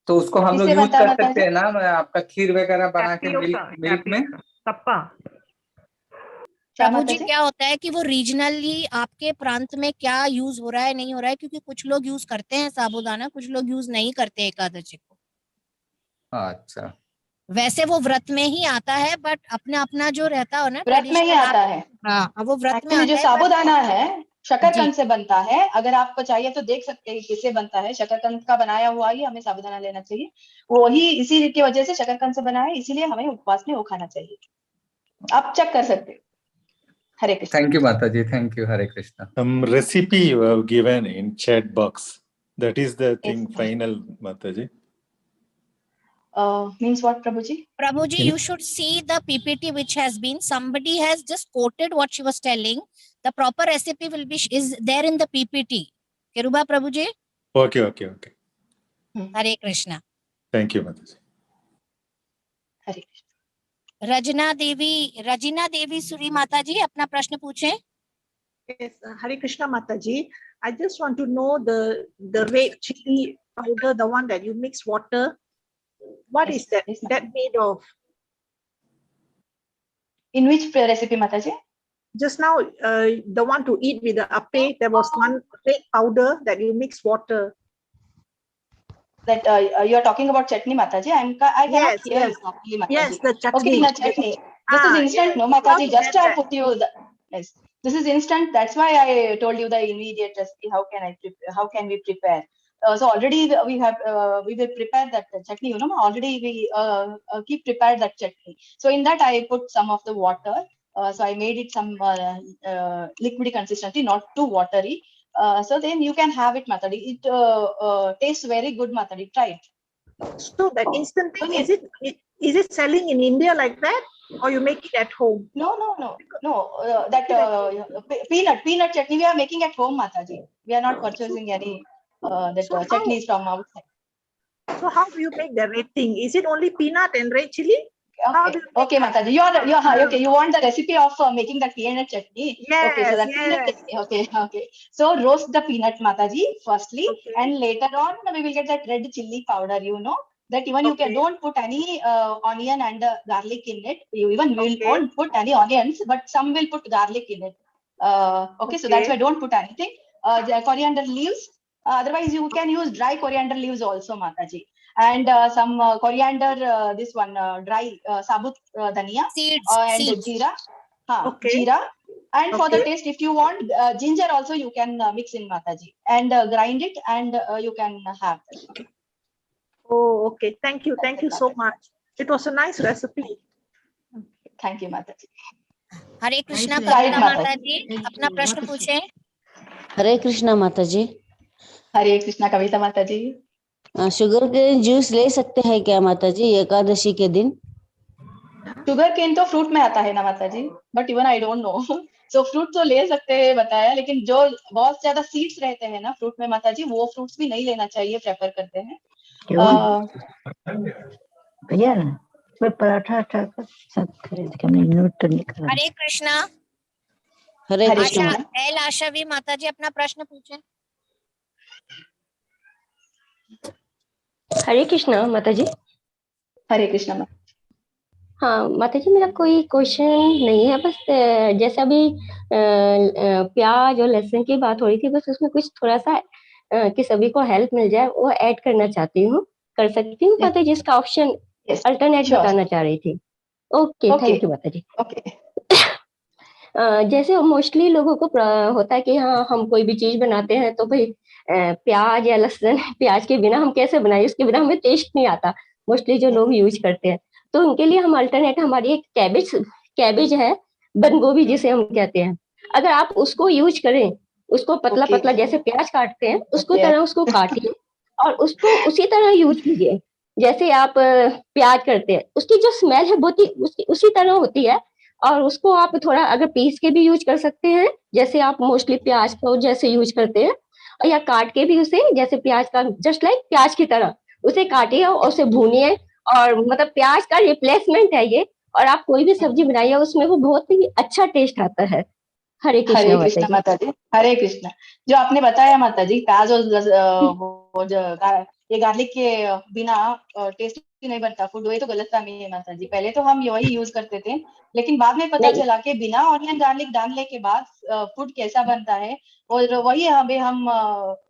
तो उसको हम लोग यूज कर सकते हैं ना, आपका खीर वगैरह बना के मिल्क में? टप्पा। प्रभु जी क्या होता है कि वो रीजनली आपके प्रांत में क्या यूज हो रहा है नहीं हो रहा है, क्योंकि कुछ लोग यूज करते हैं साबूदाना, कुछ लोग यूज नहीं करते एकादशी को। अच्छा, वैसे वो व्रत में ही आता है, बट अपना अपना जो रहता है ना, व्रत में ही आता है। हाँ, वो व्रत में आता है। जो साबूदाना है शकरकंद से बनता है। अगर आपको चाहिए तो देख सकते हैं किससे बनता है। शकरकंद का बनाया हुआ ही हमें साबूदाना लेना चाहिए, वही इसी की वजह से शकरकंद से बना है, इसीलिए हमें उपवास में वो खाना चाहिए। आप चेक कर सकते हैं। हरे कृष्ण। थैंक यू माता ji, thank you. Hare Krishna. Recipe you have given in chat box, that is the thing. Yes. Final माता जी। Means what, Prabhu ji? Prabhu ji, you should see the PPT which has been. Somebody has just quoted what she was telling. The proper recipe is there in the PPT. Kiruba Prabhu ji? Okay. Hare Krishna. Thank you माता जी। हरे कृष्ण। रजीना देवी सुरी माता जी अपना प्रश्न पूछें। Yes, Hare Krishna Mataji. I just want to know the red chili powder, the one that you mix water. What is that? Is that made of? In which recipe, Mataji? Just now, the one to eat with the ape, there was one red powder that you mix water. That you are talking about chutney, Mataji. I cannot hear you properly, Mataji. Yes, the chutney. Okay, the chutney. This is instant, no, Mataji. Just I put you the. Yes. This is instant. That's why I told you the immediate recipe. How can we prepare? So already we will prepare that chutney. You know, already we keep prepared that chutney. So in that I put some of the water. So I made it some liquidy consistency, not too watery. So then you can have it, Mataji. It tastes very good, Mataji. Try it. So that instant thing, is it selling in India like that, or you make it at home? No. That peanut chutney we are making at home, Mataji. We are not purchasing any chutneys from outside. So how do you make the red thing? Is it only peanut and red chili? Okay, Mataji. Okay. You want the recipe of making the peanut chutney? Yes. Okay, so that peanut chutney. Okay. So roast the peanut, Mataji, firstly, and later on we will get that red chili powder. You know that even you don't put any onion and garlic in it. You even won't put any onions, but some will put garlic in it. Okay, so that's why don't put anything. The coriander leaves. Otherwise, you can use dry coriander leaves also, Mataji. And some coriander, this one dry sabut dhania and jeera. Jeera. And for the taste, if you want ginger also, you can mix in, Mataji, and grind it, and you can have that. Oh, okay. Thank you so much. It was a nice recipe. Thank you, Mataji. हरे कृष्णा कविता माता जी, अपना प्रश्न पूछें। हरे कृष्णा माता जी। हरे कृष्णा कविता माता जी। शुगर केन जूस ले सकते हैं क्या माता जी एकादशी के दिन? शुगर केन तो फ्रूट में आता है ना माता ji, but even I don't know. So fruit तो ले सकते हैं बताया, लेकिन जो बहुत ज्यादा सीड्स रहते हैं ना फ्रूट में माता जी, वो फ्रूट्स भी नहीं लेना चाहिए, प्रेफर करते हैं। भैया मैं पराठा सब खरीद के मैं नोट तो नहीं कर। हरे कृष्णा। हरे कृष्णा। आशावी माता जी अपना प्रश्न पूछें। हरे कृष्णा माता जी। हरे कृष्णा। हाँ माता जी, मेरा कोई क्वेश्चन नहीं है, बस जैसा अभी प्याज और लहसुन की बात हो रही थी, बस उसमें कुछ थोड़ा सा कि सभी को हेल्प मिल जाए वो ऐड करना चाहती हूँ। कर सकती हूँ माता जी? इसका ऑप्शन अल्टरनेट बताना चाह रही थी। ओके, थैंक यू माता जी। जैसे मोस्टली लोगों को होता है कि हाँ हम कोई भी चीज बनाते हैं तो भाई प्याज या लहसुन, प्याज के बिना हम कैसे बनाए, उसके बिना हमें टेस्ट नहीं आता, मोस्टली जो लोग यूज करते हैं। तो उनके लिए हम अल्टरनेट, हमारी एक कैबेज है, बंद गोभी जिसे हम कहते हैं, अगर आप उसको यूज करें, उसको पतला पतला जैसे प्याज काटते हैं उसको तरह उसको काटिए और उसको उसी तरह यूज कीजिए जैसे आप प्याज करते हैं। उसकी जो स्मेल है बहुत ही उसी तरह होती है, और उसको आप थोड़ा अगर पीस के भी यूज कर सकते हैं जैसे आप मोस्टली प्याज को जैसे यूज करते हैं, और या काट के भी उसे जैसे प्याज का जस्ट लाइक प्याज की तरह उसे काटिए और उसे भूनिए, और मतलब प्याज का रिप्लेसमेंट है ये, और आप कोई भी सब्जी बनाइए उसमें वो बहुत ही अच्छा टेस्ट आता है। हरे कृष्णा माता जी। हरे कृष्णा। जो आपने बताया माता जी, प्याज और ये गार्लिक के बिना टेस्ट नहीं बनता फूड, वही तो गलत फहमी है माता जी। पहले तो हम वही यूज करते थे, लेकिन बाद में पता चला कि बिना ऑनियन गार्लिक डालने के बाद फूड कैसा बनता है, और वही हमें हम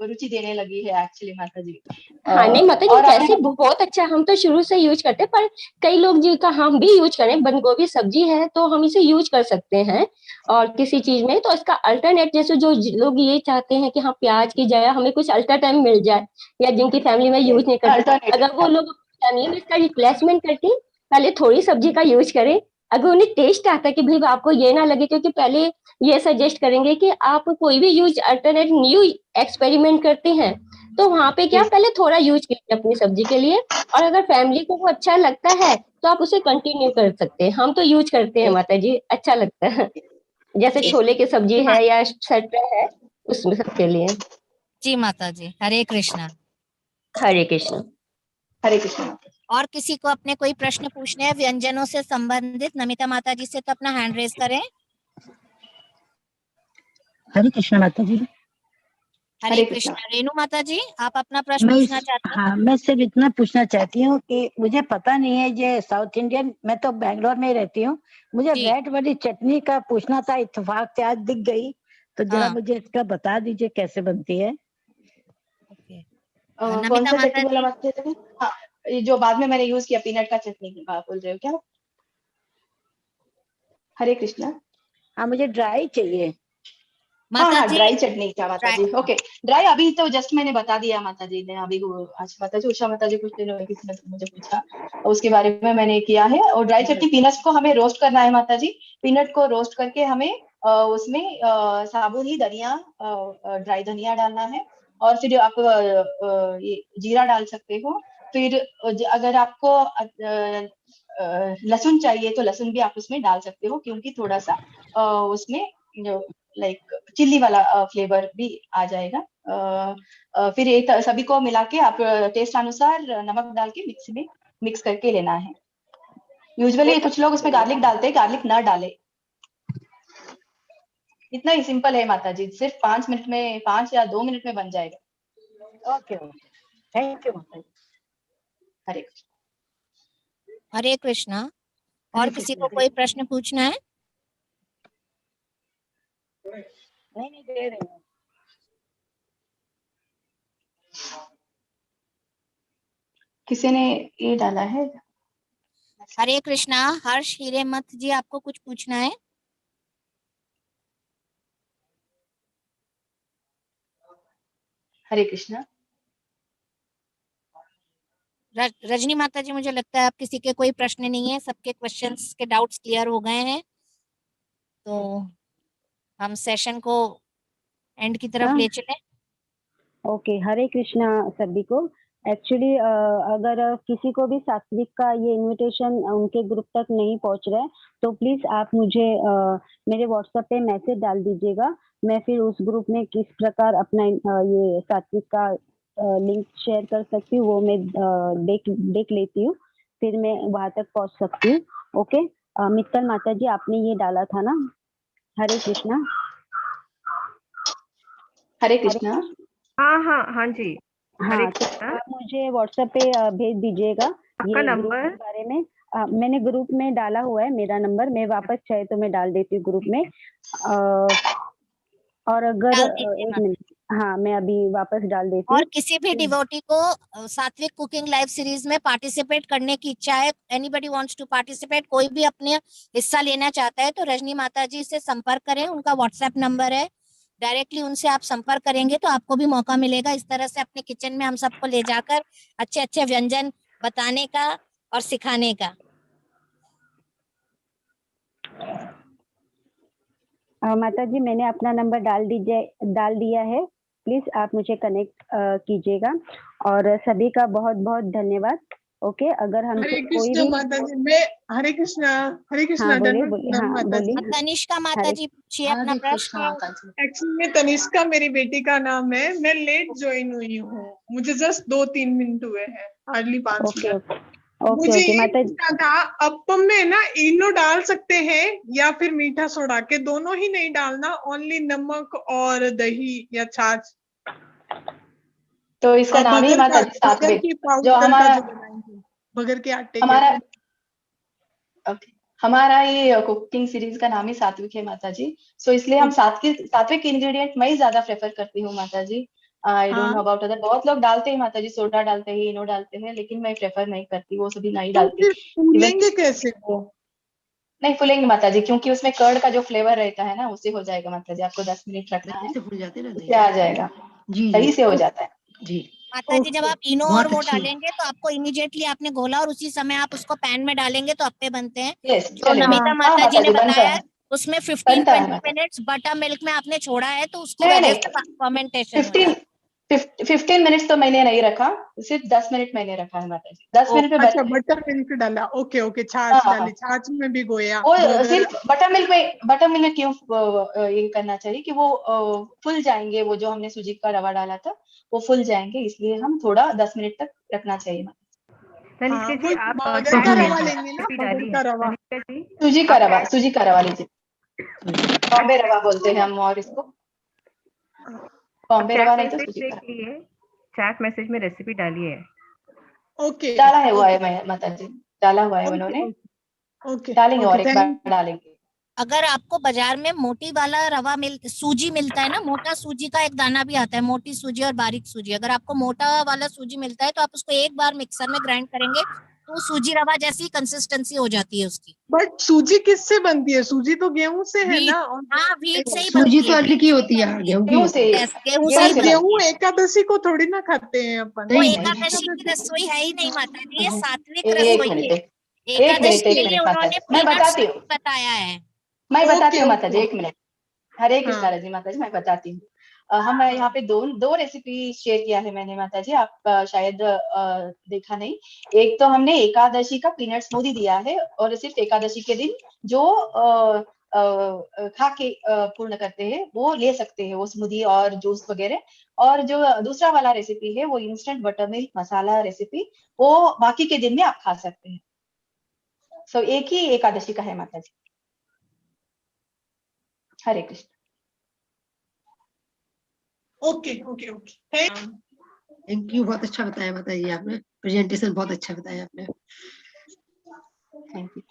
रुचि देने लगी है एक्चुअली माता जी। हाँ नहीं माता जी, कैसे बहुत अच्छा, हम तो शुरू से यूज करते, पर कई लोग जी का हम भी यूज करें, बंद गोभी सब्जी है तो हम इसे यूज कर सकते हैं और किसी चीज में, तो इसका अल्टरनेट जैसे जो लोग ये चाहते हैं कि हाँ प्याज की जगह हमें कुछ अल्टरनेट मिल जाए, या जिनकी फैमिली में यूज नहीं करते, अगर वो लोग फैमिली में इसका रिप्लेसमेंट करके पहले थोड़ी सब्जी का यूज करें, अगर उन्हें टेस्ट आता है कि भाई आपको ये ना लगे, क्योंकि पहले ये सजेस्ट करेंगे कि आप कोई भी यूज अल्टरनेट न्यू एक्सपेरिमेंट करते हैं तो वहां पे क्या पहले थोड़ा यूज कीजिए अपनी सब्जी के लिए, और अगर फैमिली को वो अच्छा लगता है तो आप उसे कंटिन्यू कर सकते हैं। हम तो यूज करते हैं माता जी, अच्छा लगता है, जैसे छोले की सब्जी है या सटरा है उसमें सबके लिए। जी माता जी। हरे कृष्णा। हरे कृष्णा। हरे कृष्णा। और किसी को अपने कोई प्रश्न पूछने हैं व्यंजनों से संबंधित नमिता माता जी से, तो अपना हैंड रेज करें। हरे कृष्णा माता जी। हरे कृष्णा। रेणु माता जी, आप अपना प्रश्न पूछना चाहते हैं? हाँ, मैं सिर्फ इतना पूछना चाहती हूँ कि मुझे पता नहीं है ये साउथ इंडियन, मैं तो बैंगलोर में ही रहती हूँ, मुझे रेड वाली चटनी का पूछना था, इत्तेफाक से आज दिख गई, तो जरा मुझे इसका बता दीजिए कैसे बनती है। कौन सा चटनी बोला माता जी? हाँ, ये जो बाद में मैंने यूज किया पीनट का चटनी बोल रहे हो क्या? हरे कृष्णा। हाँ मुझे ड्राई चाहिए। हाँ, ड्राई चटनी का माता जी। ओके, ड्राई अभी तो जस्ट मैंने बता दिया माता जी ने अभी। आज माता जी, उषा माता जी कुछ दिनों में किसी ने मुझे पूछा, उसके बारे में मैंने किया है। और ड्राई चटनी पीनट्स को हमें रोस्ट करना है माता जी। पीनट को रोस्ट करके हमें उसमें साबुत ही धनिया, ड्राई धनिया डालना है। और फिर आप ये जीरा डाल सकते हो। फिर अगर आपको लहसुन चाहिए तो लहसुन भी आप उसमें डाल सकते हो, क्योंकि थोड़ा सा उसमें जो लाइक चिल्ली वाला फ्लेवर भी आ जाएगा। फिर एक सभी को मिला के आप टेस्ट अनुसार नमक डाल के मिक्स करके लेना है। यूजुअली कुछ लोग उसमें गार्लिक डालते हैं, गार्लिक ना डाले। इतना ही सिंपल है माता जी, सिर्फ 5 मिनट में, 5 या 2 मिनट में बन जाएगा। ओके, थैंक यू माता जी। हरे कृष्ण। हरे कृष्णा। और किसी को कोई प्रश्न पूछना है? नहीं दे रही हूँ। किसी ने ये डाला है? हरे कृष्णा। हर्ष हिरेमठ जी, आपको कुछ पूछना है? हरे कृष्णा। रजनी माता जी, मुझे लगता है आप किसी के कोई प्रश्न नहीं है, सबके क्वेश्चंस के डाउट्स क्लियर हो गए हैं, तो हम सेशन को एंड की तरफ ले चले। ओके, हरे कृष्णा सभी को। एक्चुअली अगर किसी को भी सात्विक का ये इनविटेशन उनके ग्रुप तक नहीं पहुंच रहा है, तो प्लीज आप मुझे मेरे व्हाट्सएप पे मैसेज डाल दीजिएगा। मैं फिर उस ग्रुप में किस प्रकार अपना ये सात्विक का लिंक शेयर कर सकती हूँ, वो मैं देख लेती हूँ, फिर मैं वहां तक पहुंच सकती हूँ। ओके, मित्तल माता जी, आपने ये डाला था ना? हरे कृष्णा। हरे कृष्णा। हाँ जी। हाँ, तो आप मुझे व्हाट्सएप पे भेज दीजिएगा ये ग्रुप के बारे में। मैंने ग्रुप में डाला हुआ है मेरा नंबर, मैं वापस चाहे तो मैं डाल देती हूँ ग्रुप में। और अगर एक मिनट, हाँ मैं अभी वापस डाल देती हूँ। और किसी भी डिवोटी को सात्विक कुकिंग लाइव सीरीज में पार्टिसिपेट करने की इच्छा है, एनीबडी वांट्स टू पार्टिसिपेट, कोई भी अपने हिस्सा लेना चाहता है, तो रजनी माता जी से संपर्क करें। उनका व्हाट्सएप नंबर है, डायरेक्टली उनसे आप संपर्क करेंगे तो आपको भी मौका मिलेगा इस तरह से अपने किचन में हम सबको ले जाकर अच्छे अच्छे व्यंजन बताने का और सिखाने का। माता जी, मैंने अपना नंबर डाल दिया है, प्लीज आप मुझे कनेक्ट कीजिएगा। और सभी का बहुत बहुत धन्यवाद। ओके, अगर हम हरे कोई कृष्णा भी माता जी, मैं हरे कृष्णा हाँ बोलिए, हाँ माता जी। बोलिए। तनिष्का माता जी पूछिए अपना प्रश्न। एक्चुअली में तनिष्का मेरी बेटी का नाम है, मैं लेट ज्वाइन हुई हूँ, मुझे जस्ट 2-3 मिनट हुए हैं, हार्डली 5 मिनट। मुझे ये पूछना था, अप्पम में ना इनो डाल सकते हैं या फिर मीठा सोडा, के दोनों ही नहीं डालना, ओनली नमक और दही या छाछ? तो इसका नाम ही माता जी सात्विक, जो हमारा बगर के आटे हमारा ये कुकिंग सीरीज का नाम ही सात्विक है माता जी। सो इसलिए हम सात्विक इंग्रेडिएंट मैं ही ज्यादा प्रेफर करती हूँ माता ji. I don't know about other, बहुत लोग डालते हैं माता जी, सोडा डालते हैं, इनो डालते हैं, लेकिन मैं प्रेफर नहीं करती, वो सभी नहीं डालती। फूलेंगे कैसे वो? नहीं फूलेंगे माता जी, क्योंकि उसमें कर्ड का जो फ्लेवर रहता है ना, उससे हो जाएगा माता जी। आपको 10 मिनट रखना है, उससे आ जाएगा, दही से हो जाता है जी। माता जी, जब आप इनो और वो डालेंगे तो आपको इमीडिएटली आपने घोला और उसी समय आप उसको पैन में डालेंगे तो अप्पे बनते हैं। जो नमिता माता जी ने बताया उसमें 15-20 मिनट्स बटर मिल्क में आपने छोड़ा है, तो उसकी वजह से फर्मेंटेशन 15 मिनट्स तो मैंने नहीं रखा, सिर्फ 10 मिनट मैंने रखा है माता जी। 10 मिनट में अच्छा, बटर मिल्क डाला। ओके, छाछ डाली, छाछ में भी गोया। वो सिर्फ बटर मिल्क में क्यों ये करना चाहिए कि वो फूल जाएंगे, वो जो हमने सूजी का रवा डाला था वो फूल जाएंगे, इसलिए हम थोड़ा 10 मिनट तक रखना चाहिए। बगर का रवा लेंगे ना, बगर का रवा, सूजी का रवा लीजिए, बॉम्बे रवा बोलते हैं हम, और इसको बॉम्बे रवा नहीं तो सूजी का रवा। चैट मैसेज में रेसिपी डाली है। ओके, डाला है हुआ है माता जी, डाला हुआ है उन्होंने। ओके, डालेंगे और एक बार डालेंगे। अगर आपको बाजार में मोटी वाला रवा सूजी मिलता है ना, मोटा सूजी का एक दाना भी आता है, मोटी सूजी और बारीक सूजी, अगर आपको मोटा वाला सूजी मिलता है तो आप उसको एक बार मिक्सर में ग्राइंड करेंगे तो सूजी रवा जैसी कंसिस्टेंसी हो जाती है उसकी। बट सूजी किससे बनती है? सूजी तो गेहूं से है ना। हाँ, व्हीट से ही सूजी बनती तो है। अरली की होती है, गेहूं की होती है। गेहूं से ही पर गेहूं एकादशी को थोड़ी ना खाते हैं अपन। वो एकादशी की रसोई है ही नहीं माता जी, ये सात्विक एक रसोई मिनट है। एक एकादशी मिनट के लिए उन्होंने मैं पीनट्स बताती हूँ, बताया है। मैं बताती हूँ माता जी, ओके। एक मिनट। हरे हाँ। कृष्णा रजी माता जी, मैं बताती हूँ। हम यहाँ पे दो रेसिपी शेयर किया है मैंने माता जी, आप शायद देखा नहीं। एक तो हमने एकादशी का पीनट स्मूदी दिया है, और सिर्फ एकादशी के दिन जो खा के पूर्ण करते हैं वो ले सकते हैं वो स्मूदी और जूस वगैरह। और जो दूसरा वाला रेसिपी है वो इंस्टेंट बटर मिल्क मसाला रेसिपी, वो बाकी के दिन में आप खा सकते हैं। सो एक ही एकादशी का है माता ji. Hare Krishna. Okay okay okay. Thank you, बहुत अच्छा बताया माता जी आपने, प्रेजेंटेशन बहुत अच्छा बताया आपने। Thank you.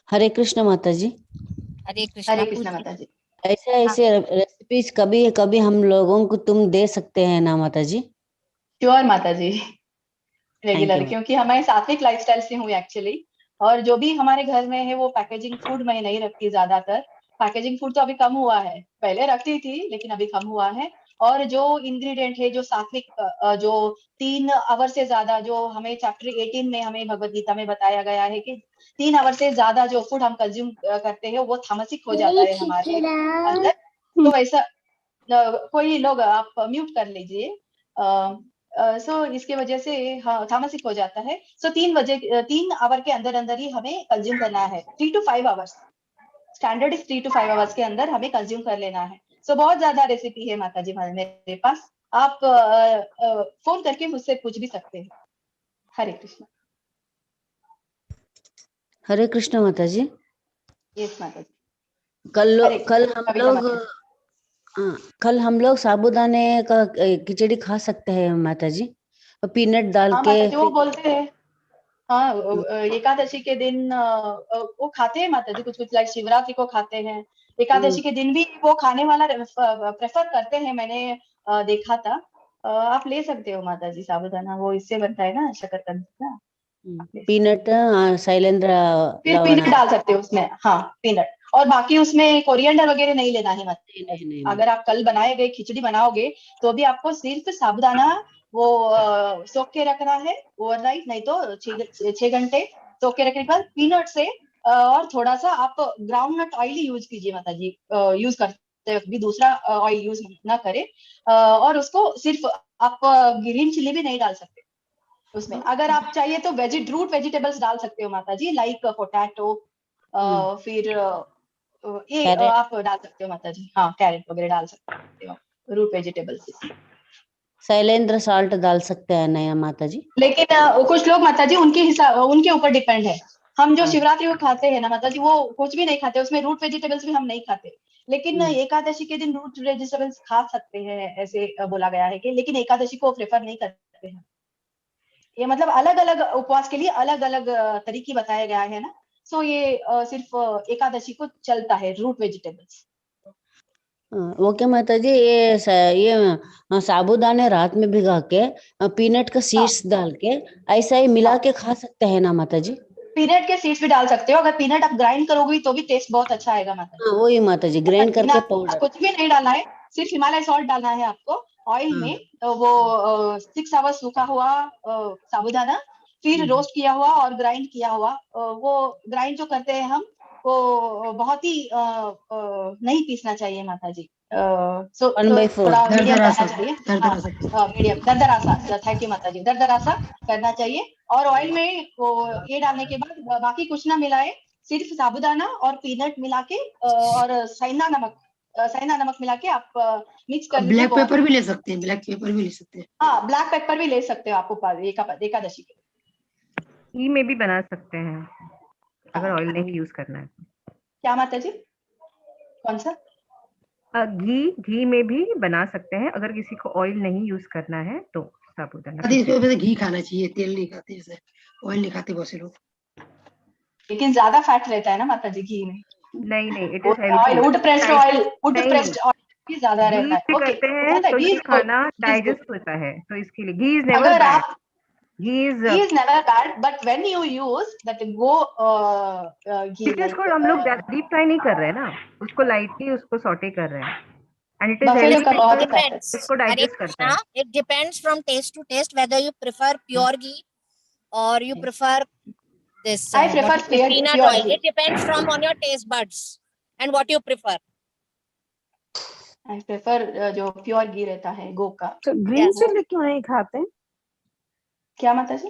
हरे कृष्ण माता जी। हरे कृष्णा माता जी। ऐसे रेसिपीज कभी कभी हम लोगों को तुम दे सकते हैं ना माता जी? श्योर माता जी, रेगुलर, you, क्योंकि हमारे सात्विक लाइफस्टाइल से हूँ एक्चुअली। और जो भी हमारे घर में है वो पैकेजिंग फूड मैं नहीं रखती ज्यादातर। पैकेजिंग फूड तो अभी कम हुआ है, पहले रखती थी लेकिन अभी कम हुआ है। और जो इंग्रेडिएंट है जो सात्विक, जो 3 आवर से ज्यादा, जो हमें चैप्टर 18 में हमें भगवत गीता में बताया गया है कि 3 आवर से ज्यादा जो फूड हम कंज्यूम करते हैं वो तामसिक हो जाता है हमारे अंदर। तो ऐसा कोई लोग आप म्यूट कर लीजिए। सो इसके वजह से हाँ तामसिक हो जाता है। सो 3 आवर के अंदर अंदर ही हमें कंज्यूम करना है। 3 to 5 hours, standard is 3 to 5 hours के अंदर हमें कंज्यूम कर लेना है। सो बहुत ज्यादा रेसिपी है माता जी मेरे पास, आप फोन करके मुझसे पूछ भी सकते हैं। हरे कृष्ण। हरे कृष्ण माता जी। यस माता जी। कल हम लोग साबूदाने का खिचड़ी खा सकते हैं माता जी, पीनट डाल हाँ के। माता जी, वो बोलते हैं हाँ एकादशी के दिन वो खाते हैं माता जी, कुछ कुछ लाइक शिवरात्रि को खाते हैं। एकादशी के दिन भी वो खाने वाला प्रेफर करते हैं, मैंने देखा था। आप ले सकते हो माता जी साबूदाना, वो इससे बनता है ना शकरकंद का। पीनट शैलेंद्र फिर पीनट डाल सकते हो उसमें, हाँ पीनट। और बाकी उसमें कोरिएंडर वगैरह नहीं लेना है माता जी। अगर आप कल बनाए गए खिचड़ी बनाओगे तो भी आपको सिर्फ साबूदाना वो सोख के रखना है ओवरनाइट, नहीं तो 6 घंटे सोख के रखने के बाद पीनट से और थोड़ा सा आप ग्राउंड नट ऑयल ही यूज कीजिए माता जी। यूज करते वक्त भी दूसरा ऑयल यूज ना करें। और उसको सिर्फ आप ग्रीन चिली भी नहीं डाल सकते उसमें। अगर आप चाहिए तो रूट वेजिटेबल्स डाल सकते हो माता जी, लाइक पोटैटो, फिर ये आप डाल सकते हो माता जी। हाँ कैरेट वगैरह डाल सकते हो, रूट वेजिटेबल्स। शैलेंद्र साल्ट डाल सकते हैं नया माता जी, लेकिन कुछ लोग माता जी उनके ऊपर डिपेंड है। हम जो शिवरात्रि को खाते हैं ना माता जी, वो कुछ भी नहीं खाते, उसमें रूट वेजिटेबल्स भी हम नहीं खाते। लेकिन एकादशी के दिन रूट वेजिटेबल्स खा सकते हैं, ऐसे बोला गया है कि, लेकिन एकादशी को प्रेफर नहीं करते हैं। ये मतलब अलग अलग उपवास के लिए अलग अलग तरीके बताया गया है ना। सो ये सिर्फ एकादशी को चलता है रूट वेजिटेबल्स। ओके माता जी। ये साबूदाने रात में भिगा के पीनट का सीड्स डाल के ऐसा ही मिला के खा सकते हैं ना माता जी? पीनट के सीड्स भी डाल सकते हो, अगर पीनट आप ग्राइंड करोगी तो भी टेस्ट बहुत अच्छा आएगा माता जी। वही माता जी, ग्राइंड करके पाउडर। कुछ भी नहीं डालना है, सिर्फ हिमालय सॉल्ट डालना है आपको ऑयल में। वो 6 आवर्स सूखा हुआ साबूदाना, फिर रोस्ट किया हुआ और ग्राइंड किया हुआ। वो ग्राइंड जो करते हैं हम, वो बहुत ही नहीं पीसना चाहिए माता जी। थोड़ा मीडियम करना चाहिए, मीडियम दरदरा। थैंक यू माता जी, दरदरा करना चाहिए। और ऑयल में वो ये डालने के बाद बाकी कुछ ना मिलाए, सिर्फ साबूदाना और पीनट मिला के और सैंधा नमक मिला के आप मिक्स कर लीजिए। ब्लैक पेपर भी ले सकते हैं, ब्लैक पेपर भी ले सकते हैं। हाँ ब्लैक पेपर भी ले सकते हो आप एकादशी के। घी में भी बना सकते हैं अगर ऑयल नहीं यूज करना है। क्या माता जी, कौन सा? घी में भी बना सकते हैं अगर किसी को ऑयल नहीं यूज करना है तो। साबूदाना घी खाना चाहिए, तेल नहीं खाते, जैसे ऑयल नहीं खाते बहुत से लोग। लेकिन ज्यादा फैट रहता है ना माता जी घी में। नहीं, it is oil, wood pressed oil घी ज्यादा घी रहता है। से ओके, करते हैं तो ये खाना डाइजेस्ट होता है, तो इसके लिए घी इज नेवर अगर बैड। आप ghee is never bad, but when you use that गो घी, क्योंकि उसको हम लोग डीप फ्राई नहीं कर रहे हैं ना, उसको लाइटली उसको सॉटे कर रहे हैं, and it is Buffalo healthy का बहुत बिकॉज fat है। उसको डाइजेस्ट करता है। It depends from taste to taste whether you prefer pure ghee or you prefer this I prefer peanut pure oil. ghee. It depends from on your taste buds and what you prefer. I prefer जो प्योर घी रहता है गो का। तो ग्रीन चिली क्यों नहीं खाते? क्या माता जी?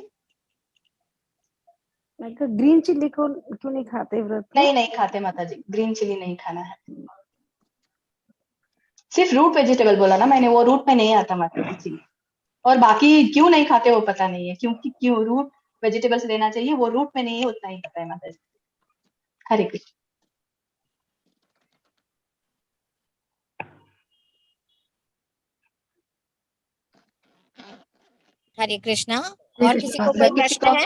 मैं कहा ग्रीन चिली को क्यों नहीं खाते व्रत में? नहीं खाते माता जी, ग्रीन चिली नहीं खाना है। सिर्फ रूट वेजिटेबल बोला ना मैंने, वो रूट में नहीं आता माता जी चिली। और बाकी क्यों नहीं खाते वो पता नहीं है, क्यों रूट वेजिटेबल्स लेना चाहिए, वो रूट में नहीं है, उतना ही पता है माता जी। हरे कृष्ण। हरे कृष्णा। और किसी को कोई प्रश्न है?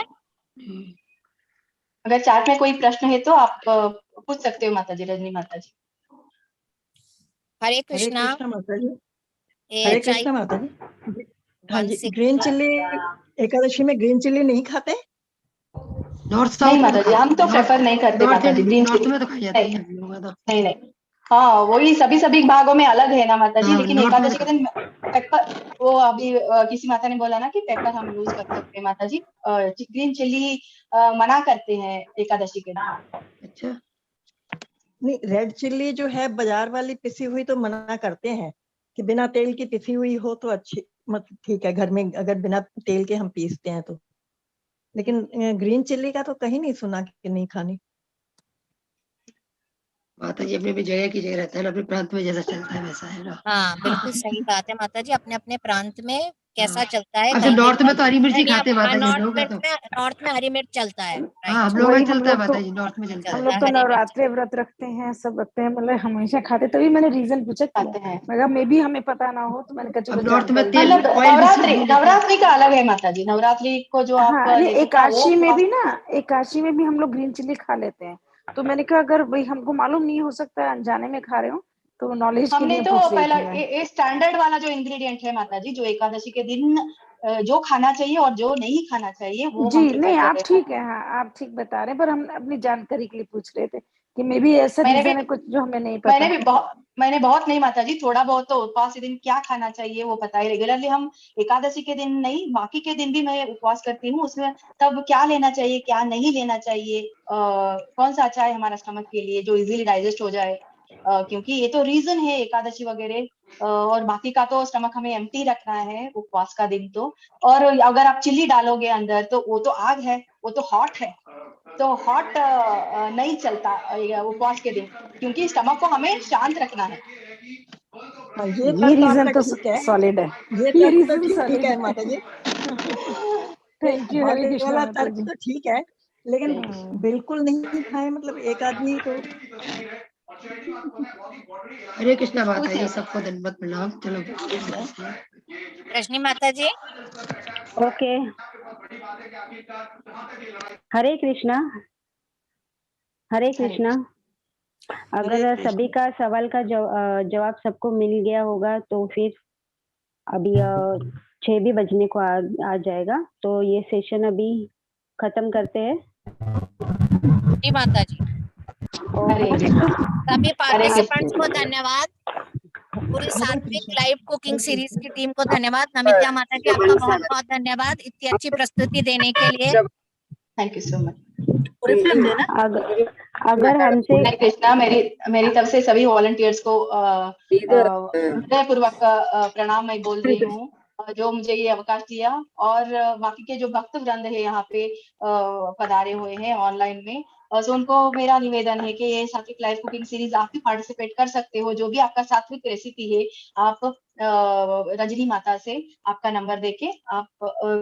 अगर चाट में कोई प्रश्न है तो आप पूछ सकते हो माता जी, रजनी माता जी। हरे कृष्णा माता जी। हरे कृष्णा माता जी। हाँ जी, ग्रीन चिल्ली एकादशी में ग्रीन चिल्ली नहीं खाते? नॉर्थ नहीं माता जी, हम तो प्रेफर नहीं करते माता जी ग्रीन चिल्ली। में तो खाई जाती है हम लोग तो। नहीं हाँ, वही सभी भागों में अलग है ना माता जी, लेकिन एकादशी के दिन पेपर, वो अभी किसी माता ने बोला ना कि पेपर हम यूज कर सकते हैं माता जी। ग्रीन चिल्ली मना करते हैं एकादशी के दिन। अच्छा, नहीं रेड चिल्ली जो है बाजार वाली पिसी हुई तो मना करते हैं कि बिना तेल की पिसी हुई हो तो अच्छी, मतलब ठीक है, घर में अगर बिना तेल के हम पीसते हैं तो। लेकिन ग्रीन चिल्ली का तो कहीं नहीं सुना कि नहीं खानी। माता जी अपने जगह की जगह रहता है ना, अपने प्रांत में जैसा चलता है वैसा है ना। हाँ बिल्कुल सही बात है माता जी, अपने अपने प्रांत में कैसा चलता है। अच्छा, नॉर्थ में तो हरी मिर्ची खाते हैं माता जी लोग। नॉर्थ में हरी मिर्च चलता है। हाँ, हम लोग में चलता है माता जी, नॉर्थ में चलता है। हम लोग तो नवरात्रि व्रत रखते हैं, सब रखते हैं, मतलब हमेशा खाते, तभी मैंने रीजन पूछा खाते हैं, मगर मे भी हमें पता ना हो, तो मैंने कहा चलो नॉर्थ में नवरात्रि का अलग है माता जी, नवरात्रि को जो आप एकादशी में भी ना, एकादशी में भी हम लोग ग्रीन चिल्ली खा लेते हैं, तो मैंने कहा अगर भाई हमको मालूम नहीं, हो सकता है अनजाने में खा रहे हो, तो नॉलेज के लिए हमने तो पहला ये स्टैंडर्ड वाला जो इंग्रेडिएंट है माता जी, जो एकादशी के दिन जो खाना चाहिए और जो नहीं खाना चाहिए वो जी नहीं, आप ठीक है, हाँ आप ठीक बता रहे हैं, पर हम अपनी जानकारी के लिए पूछ रहे थे कि मे भी ऐसा रीजन है कुछ जो हमें नहीं पता। मैंने बहुत नहीं माता जी, थोड़ा बहुत तो उपवास के दिन क्या खाना चाहिए वो पता है। रेगुलरली हम एकादशी के दिन नहीं, बाकी के दिन भी मैं उपवास करती हूँ, उसमें तब क्या लेना चाहिए क्या नहीं लेना चाहिए, कौन सा अच्छा है हमारा स्टमक के लिए जो इजीली डाइजेस्ट हो जाए, क्योंकि ये तो रीजन है एकादशी वगैरह, और बाकी का तो स्टमक हमें एम्प्टी रखना है उपवास का दिन तो। और अगर आप चिल्ली डालोगे अंदर तो वो तो आग है, वो तो हॉट है, तो हॉट नहीं चलता उपवास के दिन, क्योंकि स्टमक को हमें शांत रखना है। ये रीजन तो सॉलिड है, ये रीजन तो ठीक है माता जी। थैंक यू हरे कृष्णा माता जी। तो ठीक है, लेकिन बिल्कुल नहीं खाए मतलब एक आदमी तो। हरे कृष्णा माता जी, सबको धन्यवाद प्रणाम। चलो रजनी माता जी। ओके, हरे कृष्णा। हरे कृष्णा। अगर सभी का सवाल का जवाब सबको मिल गया होगा तो फिर अभी 6 भी बजने को आ जाएगा, तो ये सेशन अभी खत्म करते हैं। जी माता जी। सभी पार्टिसिपेंट्स को धन्यवाद, पूरी सात्विक लाइव कुकिंग सीरीज की टीम को धन्यवाद। नमिता माता जी आपका बहुत बहुत धन्यवाद इतनी अच्छी प्रस्तुति देने के लिए। Thank you so much. अगर हमसे कृष्णा, मेरी तरफ से सभी वॉलंटियर्स को हृदयपूर्वक प्रणाम मैं बोल रही हूँ, जो मुझे ये अवकाश दिया, और बाकी के जो भक्त वृंद है यहाँ पे पधारे हुए हैं ऑनलाइन में, सो उनको मेरा निवेदन है कि ये सात्विक लाइव कुकिंग सीरीज आप भी पार्टिसिपेट कर सकते हो। जो भी आपका सात्विक रेसिपी है आप रजनी माता से आपका नंबर देके आप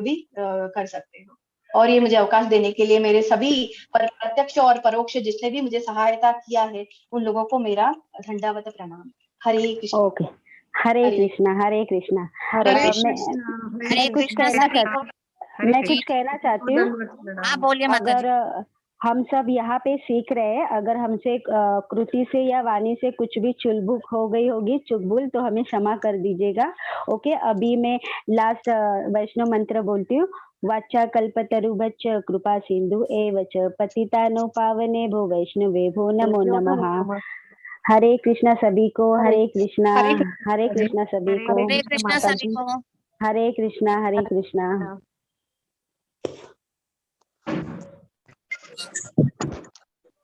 भी कर सकते हो। और ये मुझे अवकाश देने के लिए मेरे सभी प्रत्यक्ष और परोक्ष जिसने भी मुझे सहायता किया है उन लोगों को मेरा दंडवत प्रणाम। हरे कृष्ण। ओके, हरे कृष्णा हरे कृष्णा। मैं कुछ कहना चाहती हूँ। हाँ बोलिए माता जी। हम सब यहाँ पे सीख रहे हैं। अगर हमसे कृति से या वाणी से कुछ भी चुलबुक हो गई होगी, चुगबुल, तो हमें क्षमा कर दीजिएगा। ओके, अभी मैं लास्ट वैष्णव मंत्र बोलती हूँ। वाचा कल्पतरुभ्यश्च कृपा सिंधु एव च पतितानो पावनेभ्यो वैष्णवेभ्यो नमो नमः। हरे कृष्णा सभी को, हरे कृष्णा सभी को, हरे कृष्णा सभी को, हरे कृष्णा।